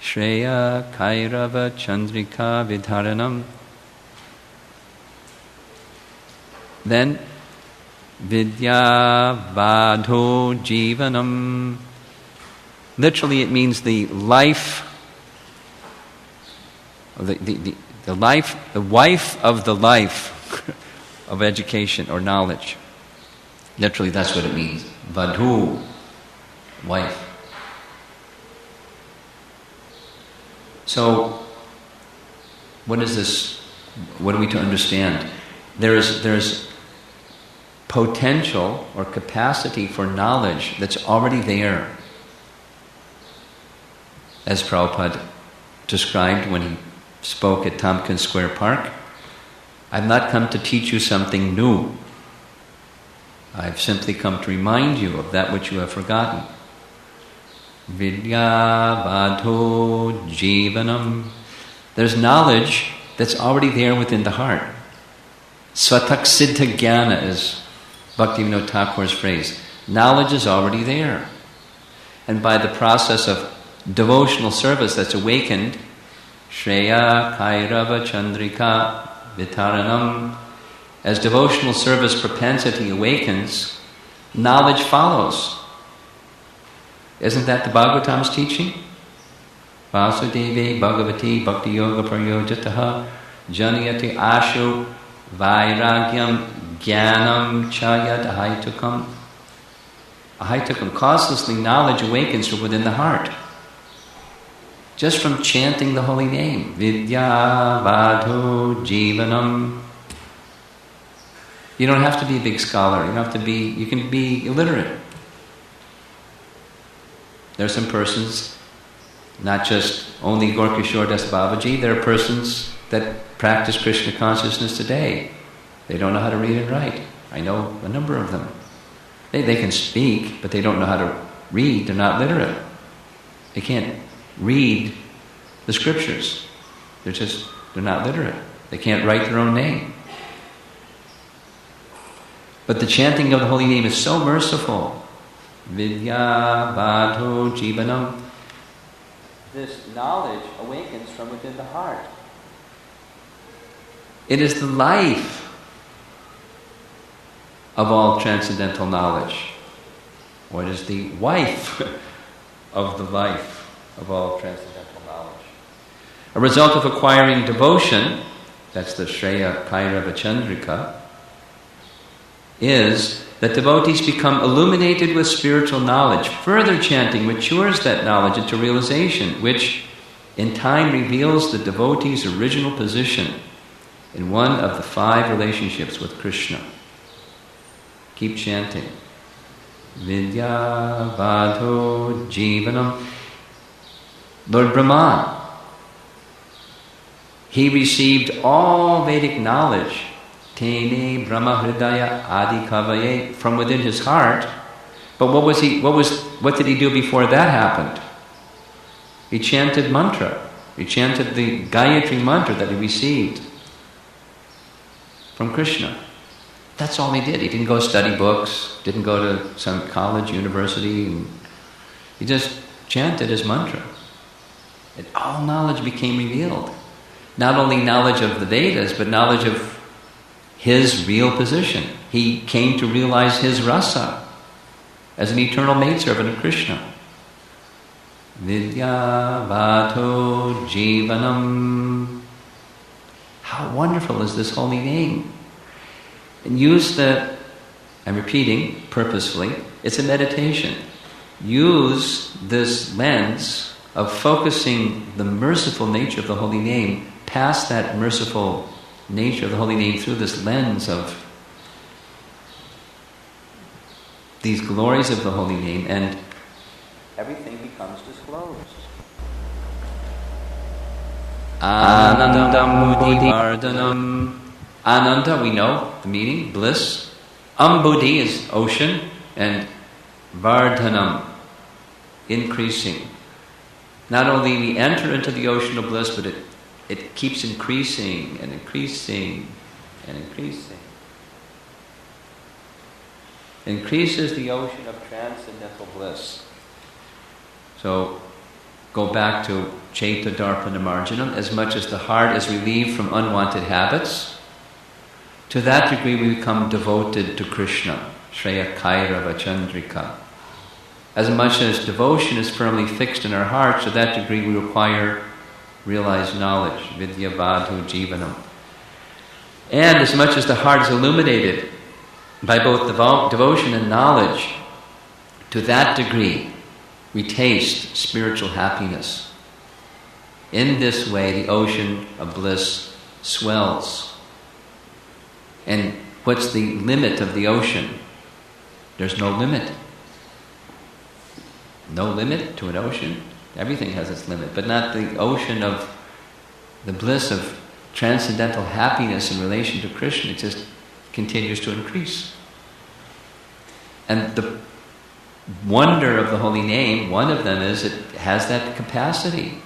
Shreya Kairava Chandrika Vidharanam. Then Vidya Vadho Jivanam. Literally it means the life, the wife of the life of education or knowledge. Literally that's what it means. Vadhu, wife. So, what is this? What are we to understand? There's potential or capacity for knowledge that's already there. As Prabhupada described when he spoke at Tompkins Square Park, I've not come to teach you something new. I've simply come to remind you of that which you have forgotten. Vidya Vadho Jivanam. There's knowledge that's already there within the heart. Svatak Siddha Jnana is Bhaktivinoda Thakur's phrase. Knowledge is already there. And by the process of devotional service that's awakened, Shreya Kairava Chandrika Vitaranam, as devotional service propensity awakens, knowledge follows. Isn't that the Bhagavatam's teaching? Vasudeve Bhagavati Bhakti Yoga Praryojataha Janayati Ashu Vairagyam Jnanam Chayat Ahaitukam. Ahaitukam, causelessly knowledge awakens from within the heart. Just from chanting the holy name. Vidya Vadhu Jivanam. You don't have to be a big scholar. You can be illiterate. There are some persons, not just only Gorkishore Das Babaji, there are persons that practice Krishna consciousness today. They don't know how to read and write. I know a number of them. They can speak, but they don't know how to read. They're not literate. They can't read the scriptures. They're not literate. They can't write their own name. But the chanting of the holy name is so merciful. Vidya Vadho Jivanam. This knowledge awakens from within the heart. It is the life of all transcendental knowledge. Or it is the wife of the life of all transcendental knowledge. A result of acquiring devotion, that's the Shreya Kairava Chandrika, is that devotees become illuminated with spiritual knowledge. Further chanting matures that knowledge into realization, which in time reveals the devotee's original position in one of the 5 relationships with Krishna. Keep chanting. Vidya Vadho Jivanam. Lord Brahma, he received all Vedic knowledge, Tene Brahma Hridaya Adi Kavaye, from within his heart. But what did he do before that happened? He chanted mantra. He chanted the Gayatri mantra that he received from Krishna. That's all he did. He didn't go study books, didn't go to some college, university, and He just chanted his mantra. And all knowledge became revealed. Not only knowledge of the Vedas, but knowledge of his real position. He came to realize his rasa as an eternal maidservant of Krishna. Vidya Vato Jivanam. How wonderful is this holy name? And I'm repeating purposefully, it's a meditation. Use this lens of focusing the merciful nature of the holy name past that merciful nature of the holy name through this lens of these glories of the holy name, and everything becomes disclosed. Anandam Buddhi Vardhanam. Ananda, we know the meaning, bliss. Buddhi is ocean, and Vardhanam, increasing. Not only we enter into the ocean of bliss, but it keeps increasing and increasing and increasing. Increases the ocean of transcendental bliss. So, go back to Chaita Darpana Marjanam. As much as the heart is relieved from unwanted habits, to that degree we become devoted to Krishna. Shreya Kairava Chandrika. As much as devotion is firmly fixed in our hearts, to that degree we require realized knowledge. Vidya Vadhu Jivanam. And as much as the heart is illuminated by both devotion and knowledge, to that degree we taste spiritual happiness. In this way, the ocean of bliss swells. And what's the limit of the ocean? There's no limit. No limit to an ocean. Everything has its limit, but not the ocean of the bliss of transcendental happiness in relation to Krishna. It just continues to increase. And the wonder of the holy name, one of them is it has that capacity.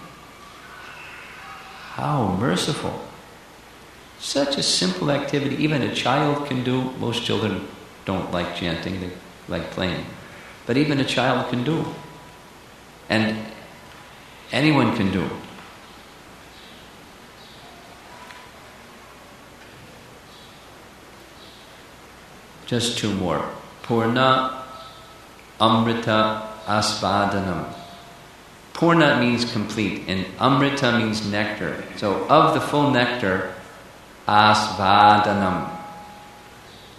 How merciful. Such a simple activity, even a child can do. Most children don't like chanting, they like playing. But even a child can do. And anyone can do. Just two more. Purna Amrita Asvadanam. Purna means complete, and Amrita means nectar. So of the full nectar, Asvadanam.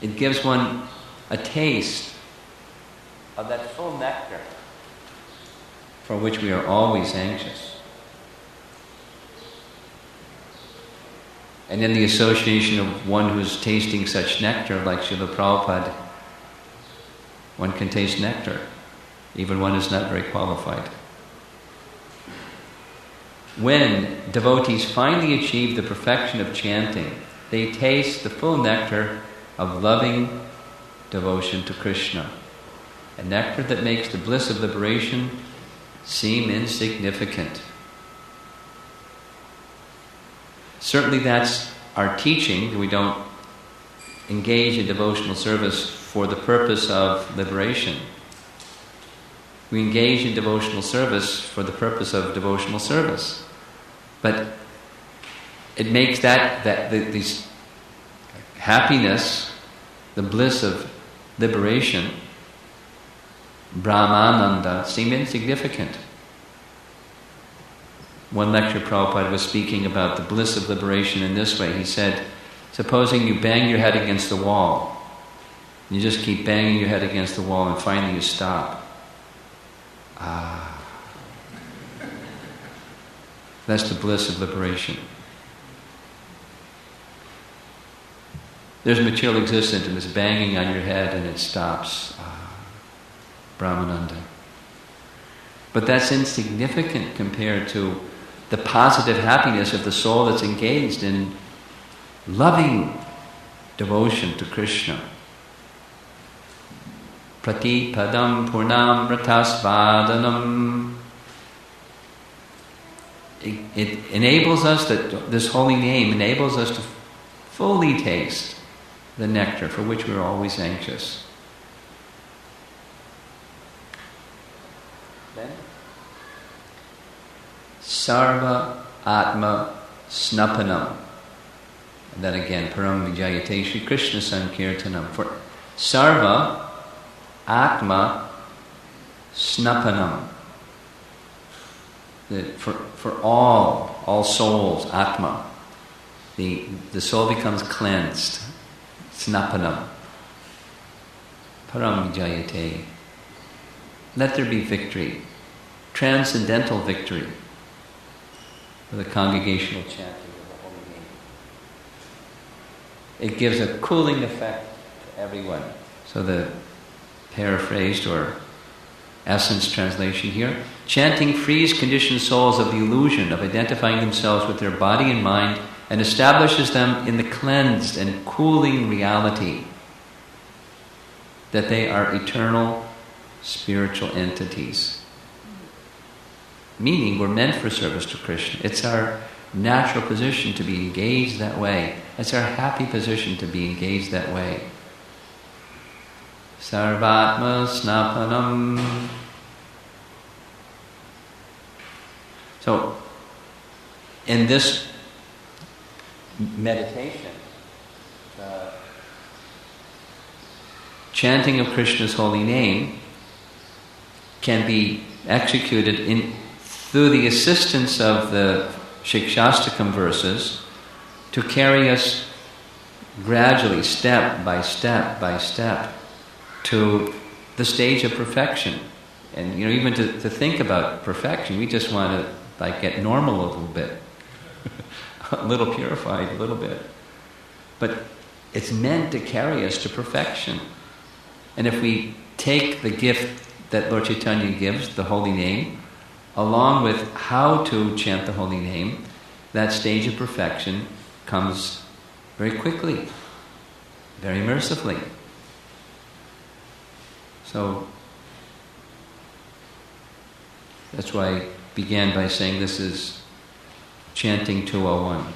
It gives one a taste of that full nectar for which we are always anxious. And in the association of one who's tasting such nectar, like Srila Prabhupada, one can taste nectar, even one is not very qualified. When devotees finally achieve the perfection of chanting, they taste the full nectar of loving devotion to Krishna. A nectar that makes the bliss of liberation seem insignificant. Certainly that's our teaching. We don't engage in devotional service for the purpose of liberation. We engage in devotional service for the purpose of devotional service. But it makes this happiness, the bliss of liberation, Brahmananda, seem insignificant. One lecture Prabhupada was speaking about the bliss of liberation in this way. He said, supposing you bang your head against the wall, you just keep banging your head against the wall and finally you stop. That's the bliss of liberation. There's material existence and it's banging on your head and it stops. Brahmananda. But that's insignificant compared to the positive happiness of the soul that's engaged in loving devotion to Krishna. Pratipadam purnam ratasvadanam. It enables us, that this holy name enables us to fully taste the nectar for which we're always anxious. 10. Sarva Atma Snapanam. And then again, Param Vijayate Shri Krishna Sankirtanam. For Sarva Atma Snapanam. For all souls, Atma, the soul becomes cleansed. Snapanam. Param Vijayate. Let there be victory. Transcendental victory. For the congregational chanting of the holy name. It gives a cooling effect to everyone. So the paraphrased or essence translation here. Chanting frees conditioned souls of the illusion of identifying themselves with their body and mind and establishes them in the cleansed and cooling reality that they are eternal spiritual entities. Meaning we're meant for service to Krishna. It's our natural position to be engaged that way. It's our happy position to be engaged that way. Sarvatma snapanam. So, in this meditation, chanting of Krishna's holy name can be executed through the assistance of the Shikshastakam verses to carry us gradually, step by step by step, to the stage of perfection. And even to think about perfection, we just want to get normal a little bit, a little purified a little bit. But it's meant to carry us to perfection. And if we take the gift that Lord Chaitanya gives, the holy name, along with how to chant the holy name, that stage of perfection comes very quickly, very mercifully. So that's why I began by saying this is chanting 201.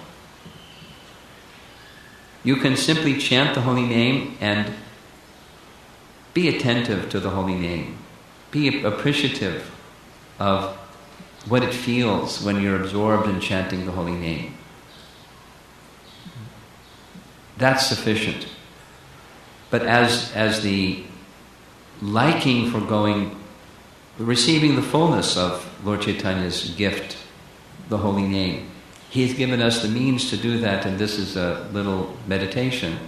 You can simply chant the holy name and be attentive to the holy name. Be appreciative of what it feels when you're absorbed in chanting the holy name. That's sufficient. But as the liking for receiving the fullness of Lord Chaitanya's gift, the holy name, He has given us the means to do that, and this is a little meditation,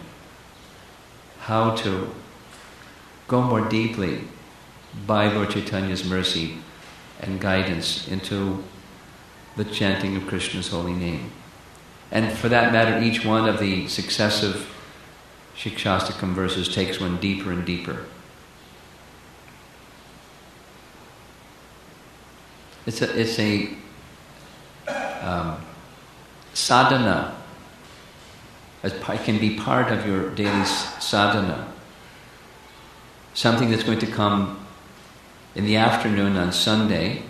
how to go more deeply by Lord Chaitanya's mercy and guidance into the chanting of Krishna's holy name. And for that matter, each one of the successive Shikshastakam verses takes one deeper and deeper. It's a sadhana. It can be part of your daily sadhana. Something that's going to come in the afternoon on Sunday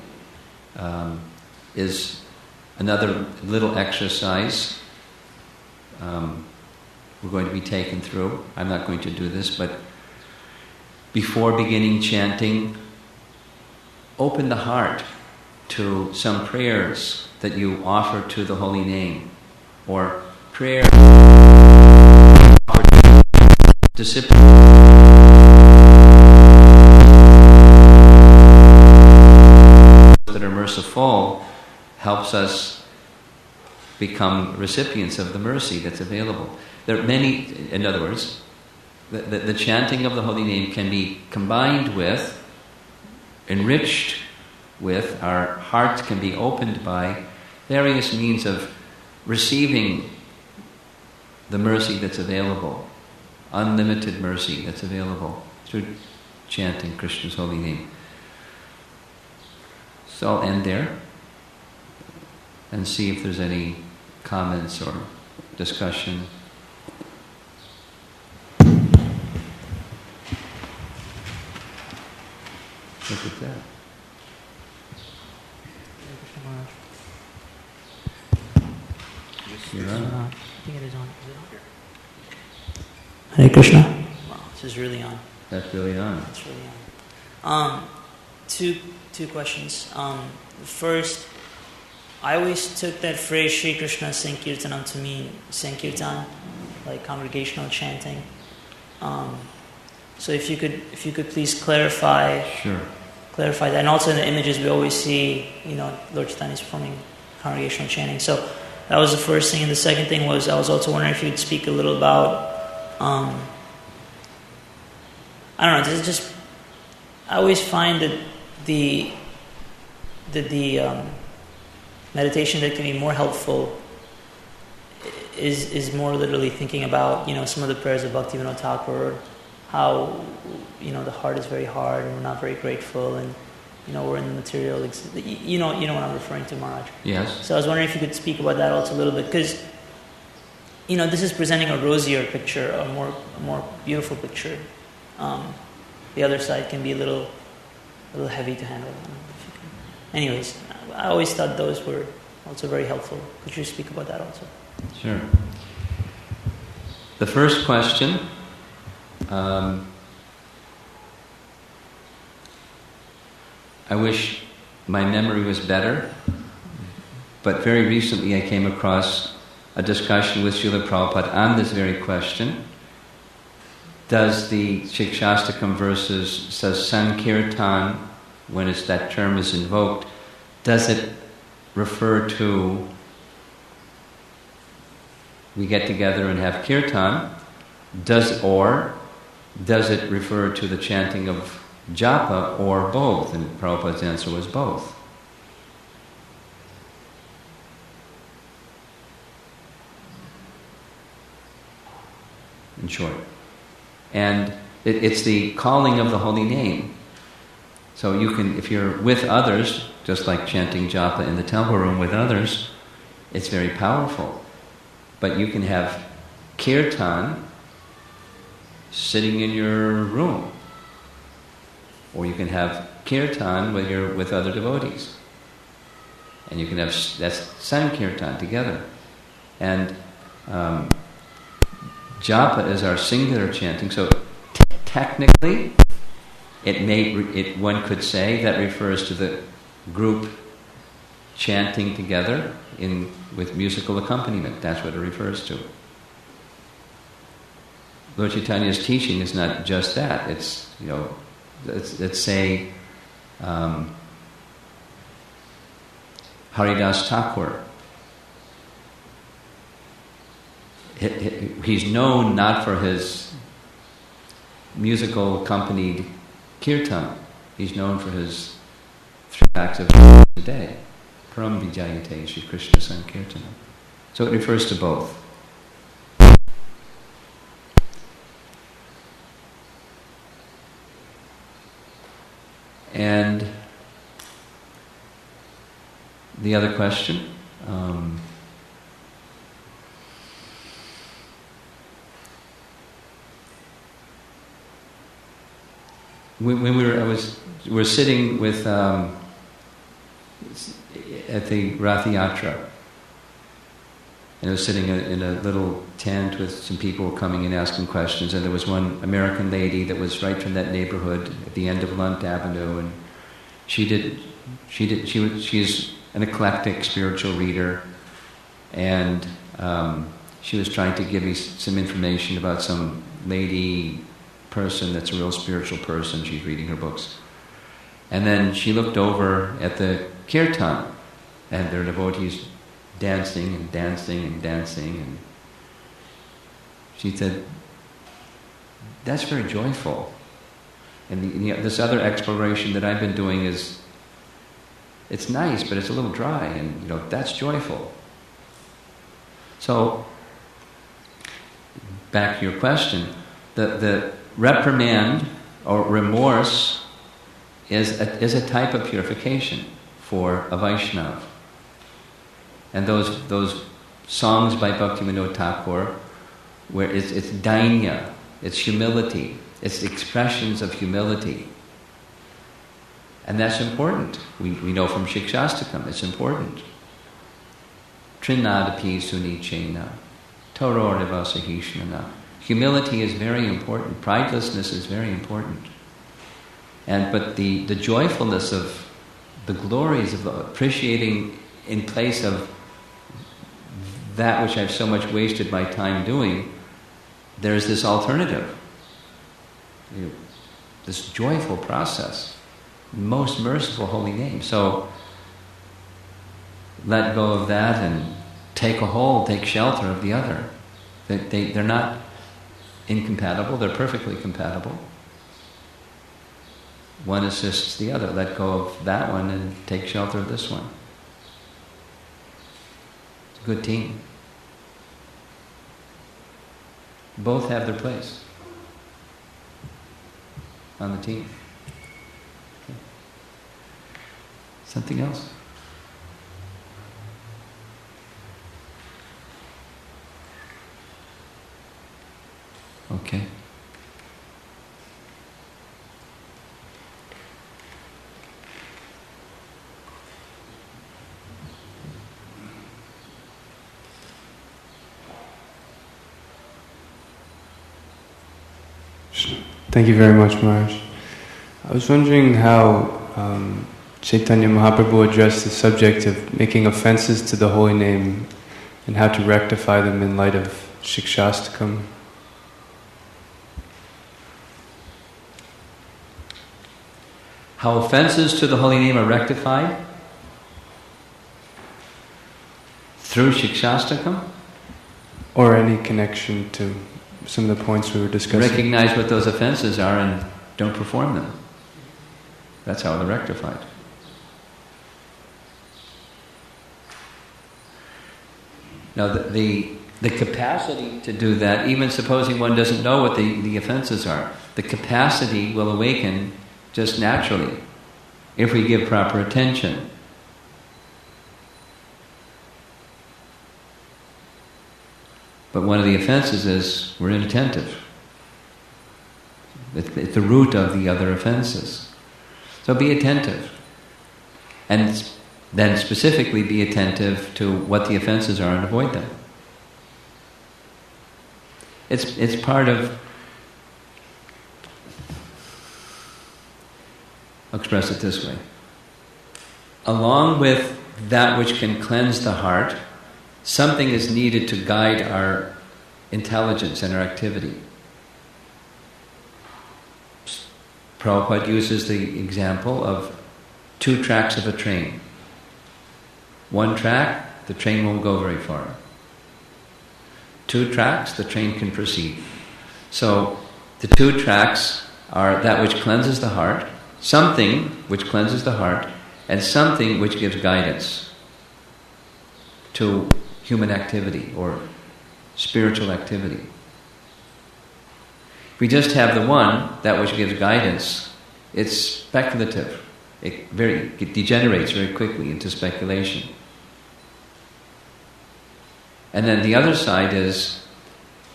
is another little exercise we're going to be taken through. I'm not going to do this, but before beginning chanting, open the heart to some prayers that you offer to the holy name, or prayer discipline that are merciful helps us become recipients of the mercy that's available. There are many, in other words, the chanting of the holy name can be combined with, enriched with, our hearts can be opened by various means of receiving the mercy that's available, unlimited mercy that's available through chanting Krishna's holy name. So I'll end there and see if there's any comments or discussion. Look at that. You're on. I think it is on. Is it on? Hare Krishna. Wow, this is really on. That's really on. That's really on. two questions. First, I always took that phrase Shri Krishna Sankirtanam to mean Sankirtan, like congregational chanting. So if you could please clarify. Sure. Clarify that. And also in the images we always see, Lord Chaitanya is performing congregational chanting. So that was the first thing. And the second thing was, I was also wondering if you'd speak a little about, I don't know, I always find that the meditation that can be more helpful is more literally thinking about, some of the prayers of Bhaktivinoda Thakur, how, the heart is very hard and we're not very grateful, and, we're in the material, you know what I'm referring to, Maharaj. Yes. So I was wondering if you could speak about that also a little bit, because, this is presenting a rosier picture, a more beautiful picture. The other side can be a little heavy to handle. Anyways, I always thought those were also very helpful. Could you speak about that also? Sure. The first question, I wish my memory was better, but very recently I came across a discussion with Srila Prabhupada on this very question. Does the Shikshastakam verses, says Sankirtan, when that term is invoked, does it refer to we get together and have kirtan, does it refer to the chanting of japa, or both? And Prabhupada's answer was both. In short. And it's the calling of the holy name. So you can, if you're with others, just like chanting japa in the temple room with others, it's very powerful. But you can have kirtan sitting in your room, or you can have kirtan when you're with other devotees, and you can have that's Sankirtan together. And japa is our singular chanting. So technically, one could say that refers to the group chanting together with musical accompaniment. That's what it refers to. Lord Chaitanya's teaching is not just that. It's, let's say Haridas Thakur. He's known not for his musical accompanied kirtan. He's known for his 3 acts of a day. Param Vijayate Shri Krishna Sankirtanam. So it refers to both. And the other question, when we were sitting with at the Rath Yatra, and I was sitting in a little tent with some people coming and asking questions, and there was one American lady that was right from that neighborhood at the end of Lunt Avenue, and she's an eclectic spiritual reader, and she was trying to give me some information about some lady person that's a real spiritual person. She's reading her books. And then she looked over at the kirtan, and there are devotees dancing and dancing and dancing, and she said, "That's very joyful." And this other exploration that I've been doing it's nice, but it's a little dry, and that's joyful. So, back to your question, the reprimand or remorse is a type of purification for a Vaishnava. And those songs by Bhaktivinoda Thakur, where it's dainya, it's humility, it's expressions of humility. And that's important. We know from Shikshastakam, it's important. Trinadapi sunichena, tororivasahishna. Humility is very important. Pridelessness is very important. But the joyfulness of the glories of appreciating in place of that which I've so much wasted my time doing, there's this alternative. This joyful process. Most merciful holy name. So let go of that and take a hold, take shelter of the other. They're not incompatible, they're perfectly compatible. One assists the other. Let go of that one and take shelter of this one. It's a good team. Both have their place on the team. Okay. Something else? Okay. Thank you very much, Maharaj. I was wondering how Chaitanya Mahaprabhu addressed the subject of making offenses to the holy name and how to rectify them in light of Shikshastakam. How offenses to the holy name are rectified? Through Shikshastakam? Or any connection to some of the points we were discussing. Recognize what those offenses are and don't perform them. That's how they're rectified. Now the capacity to do that, even supposing one doesn't know what the offenses are, the capacity will awaken just naturally if we give proper attention. But one of the offenses is we're inattentive. It's the root of the other offenses. So be attentive. And then specifically be attentive to what the offenses are and avoid them. It's part of... I'll express it this way. Along with that which can cleanse the heart, something is needed to guide our intelligence and our activity. Prabhupada uses the example of 2 tracks of a train. One track, the train won't go very far. 2 tracks, the train can proceed. So the 2 tracks are that which cleanses the heart, something which cleanses the heart, and something which gives guidance to human activity or spiritual activity. If we just have the one, that which gives guidance, it's speculative. It degenerates very quickly into speculation. And then the other side is,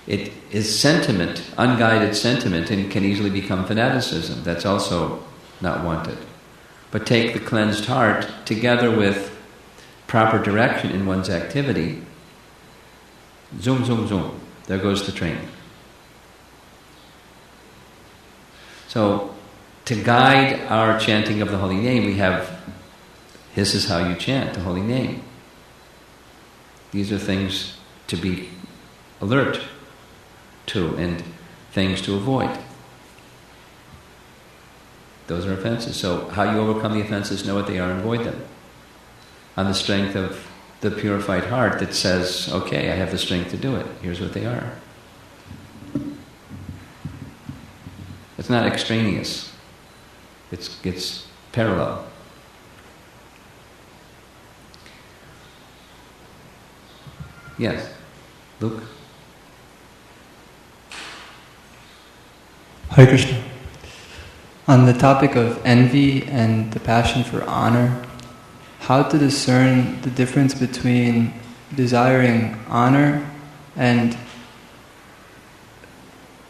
it is sentiment, unguided sentiment, and can easily become fanaticism. That's also not wanted. But take the cleansed heart together with proper direction in one's activity. Zoom, zoom, zoom. There goes the train. So, to guide our chanting of the holy name, we have, this is how you chant the holy name. These are things to be alert to and things to avoid. Those are offenses. So how you overcome the offenses, know what they are and avoid them. On the strength of the purified heart that says, okay, I have the strength to do it. Here's what they are. It's not extraneous. It's parallel. Yes. Luke? Hare Krishna. On the topic of envy and the passion for honor, how to discern the difference between desiring honor and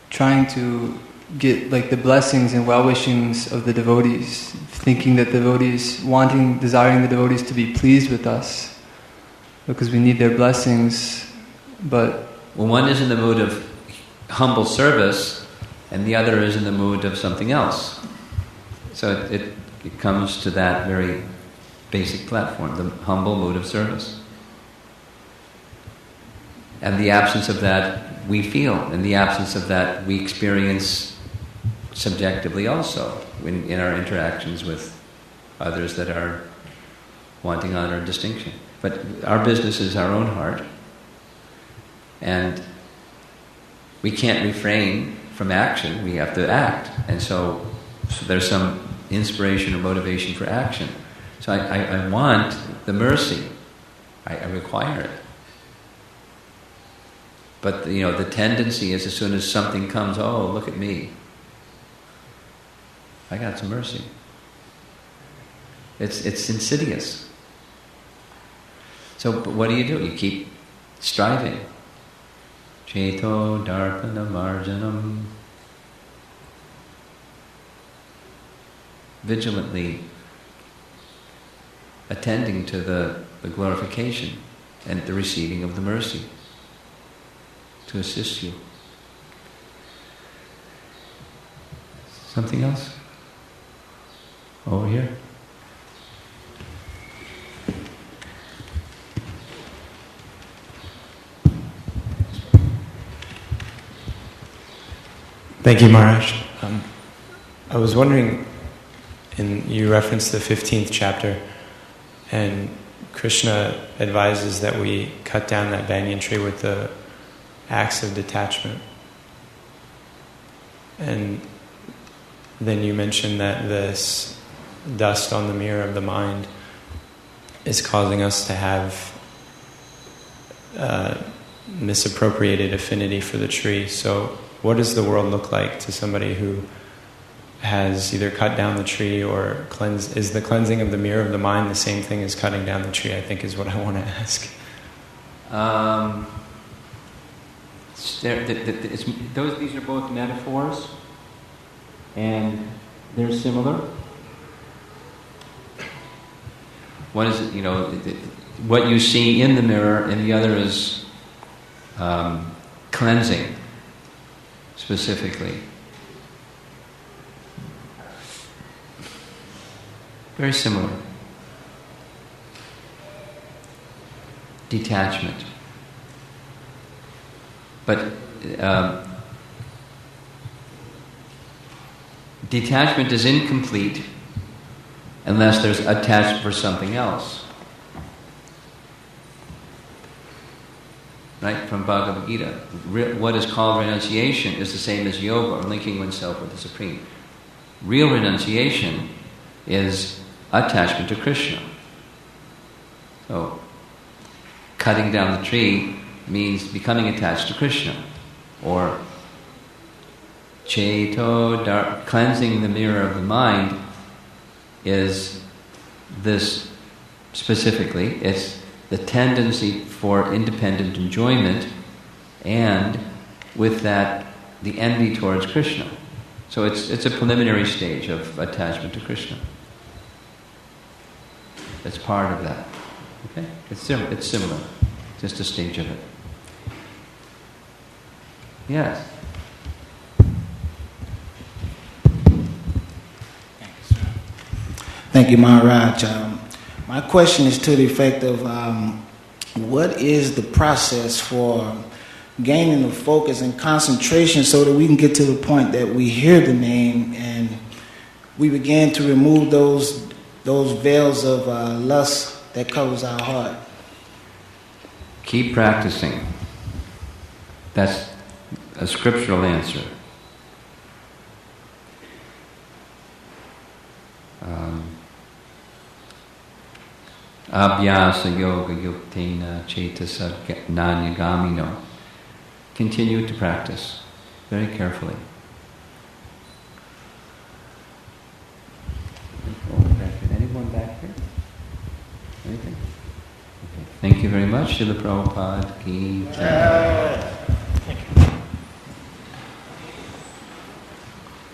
trying to get like the blessings and well-wishings of the devotees, thinking that desiring the devotees to be pleased with us because we need their blessings, but... Well, one is in the mood of humble service and the other is in the mood of something else. So it comes to that very basic platform, the humble mood of service. And the absence of that we feel, and the absence of that we experience subjectively also in our interactions with others that are wanting honor and distinction. But our business is our own heart, and we can't refrain from action, we have to act. And so there's some inspiration or motivation for action. So I want the mercy, I require it. But the tendency is, as soon as something comes, oh, look at me, I got some mercy. It's insidious. So what do? You keep striving. Cheto darpana marjanam. Vigilantly attending to the glorification and the receiving of the mercy to assist you. Something else? Over here. Thank you, Maharaj. I was wondering, you referenced the 15th chapter, and Krishna advises that we cut down that banyan tree with the axe of detachment. And then you mentioned that this dust on the mirror of the mind is causing us to have misappropriated affinity for the tree. So what does the world look like to somebody who has either cut down the tree or cleansed? Is the cleansing of the mirror of the mind the same thing as cutting down the tree, I think is what I want to ask. These are both metaphors, and they're similar. One is, what you see in the mirror, and the other is cleansing, specifically. Very similar. Detachment. But detachment is incomplete unless there's attachment for something else. Right? From Bhagavad Gita. What is called renunciation is the same as yoga, or linking oneself with the Supreme. Real renunciation is attachment to Krishna. So, cutting down the tree means becoming attached to Krishna. Or, cleansing the mirror of the mind is this specifically. It's the tendency for independent enjoyment, and with that, the envy towards Krishna. So it's a preliminary stage of attachment to Krishna. It's part of that. Okay? It's similar. Just a stage of it. Yes. Thank you, Maharaj. My question is to the effect of what is the process for gaining the focus and concentration so that we can get to the point that we hear the name and we begin to remove those veils of lust that covers our heart? Keep practicing. That's a scriptural answer. Abhyasa yoga yuktena cetasa nanyagamino. Continue to practice very carefully. Anyone back here? Anything? Okay. Thank you very much. Srila Prabhupada ki jai.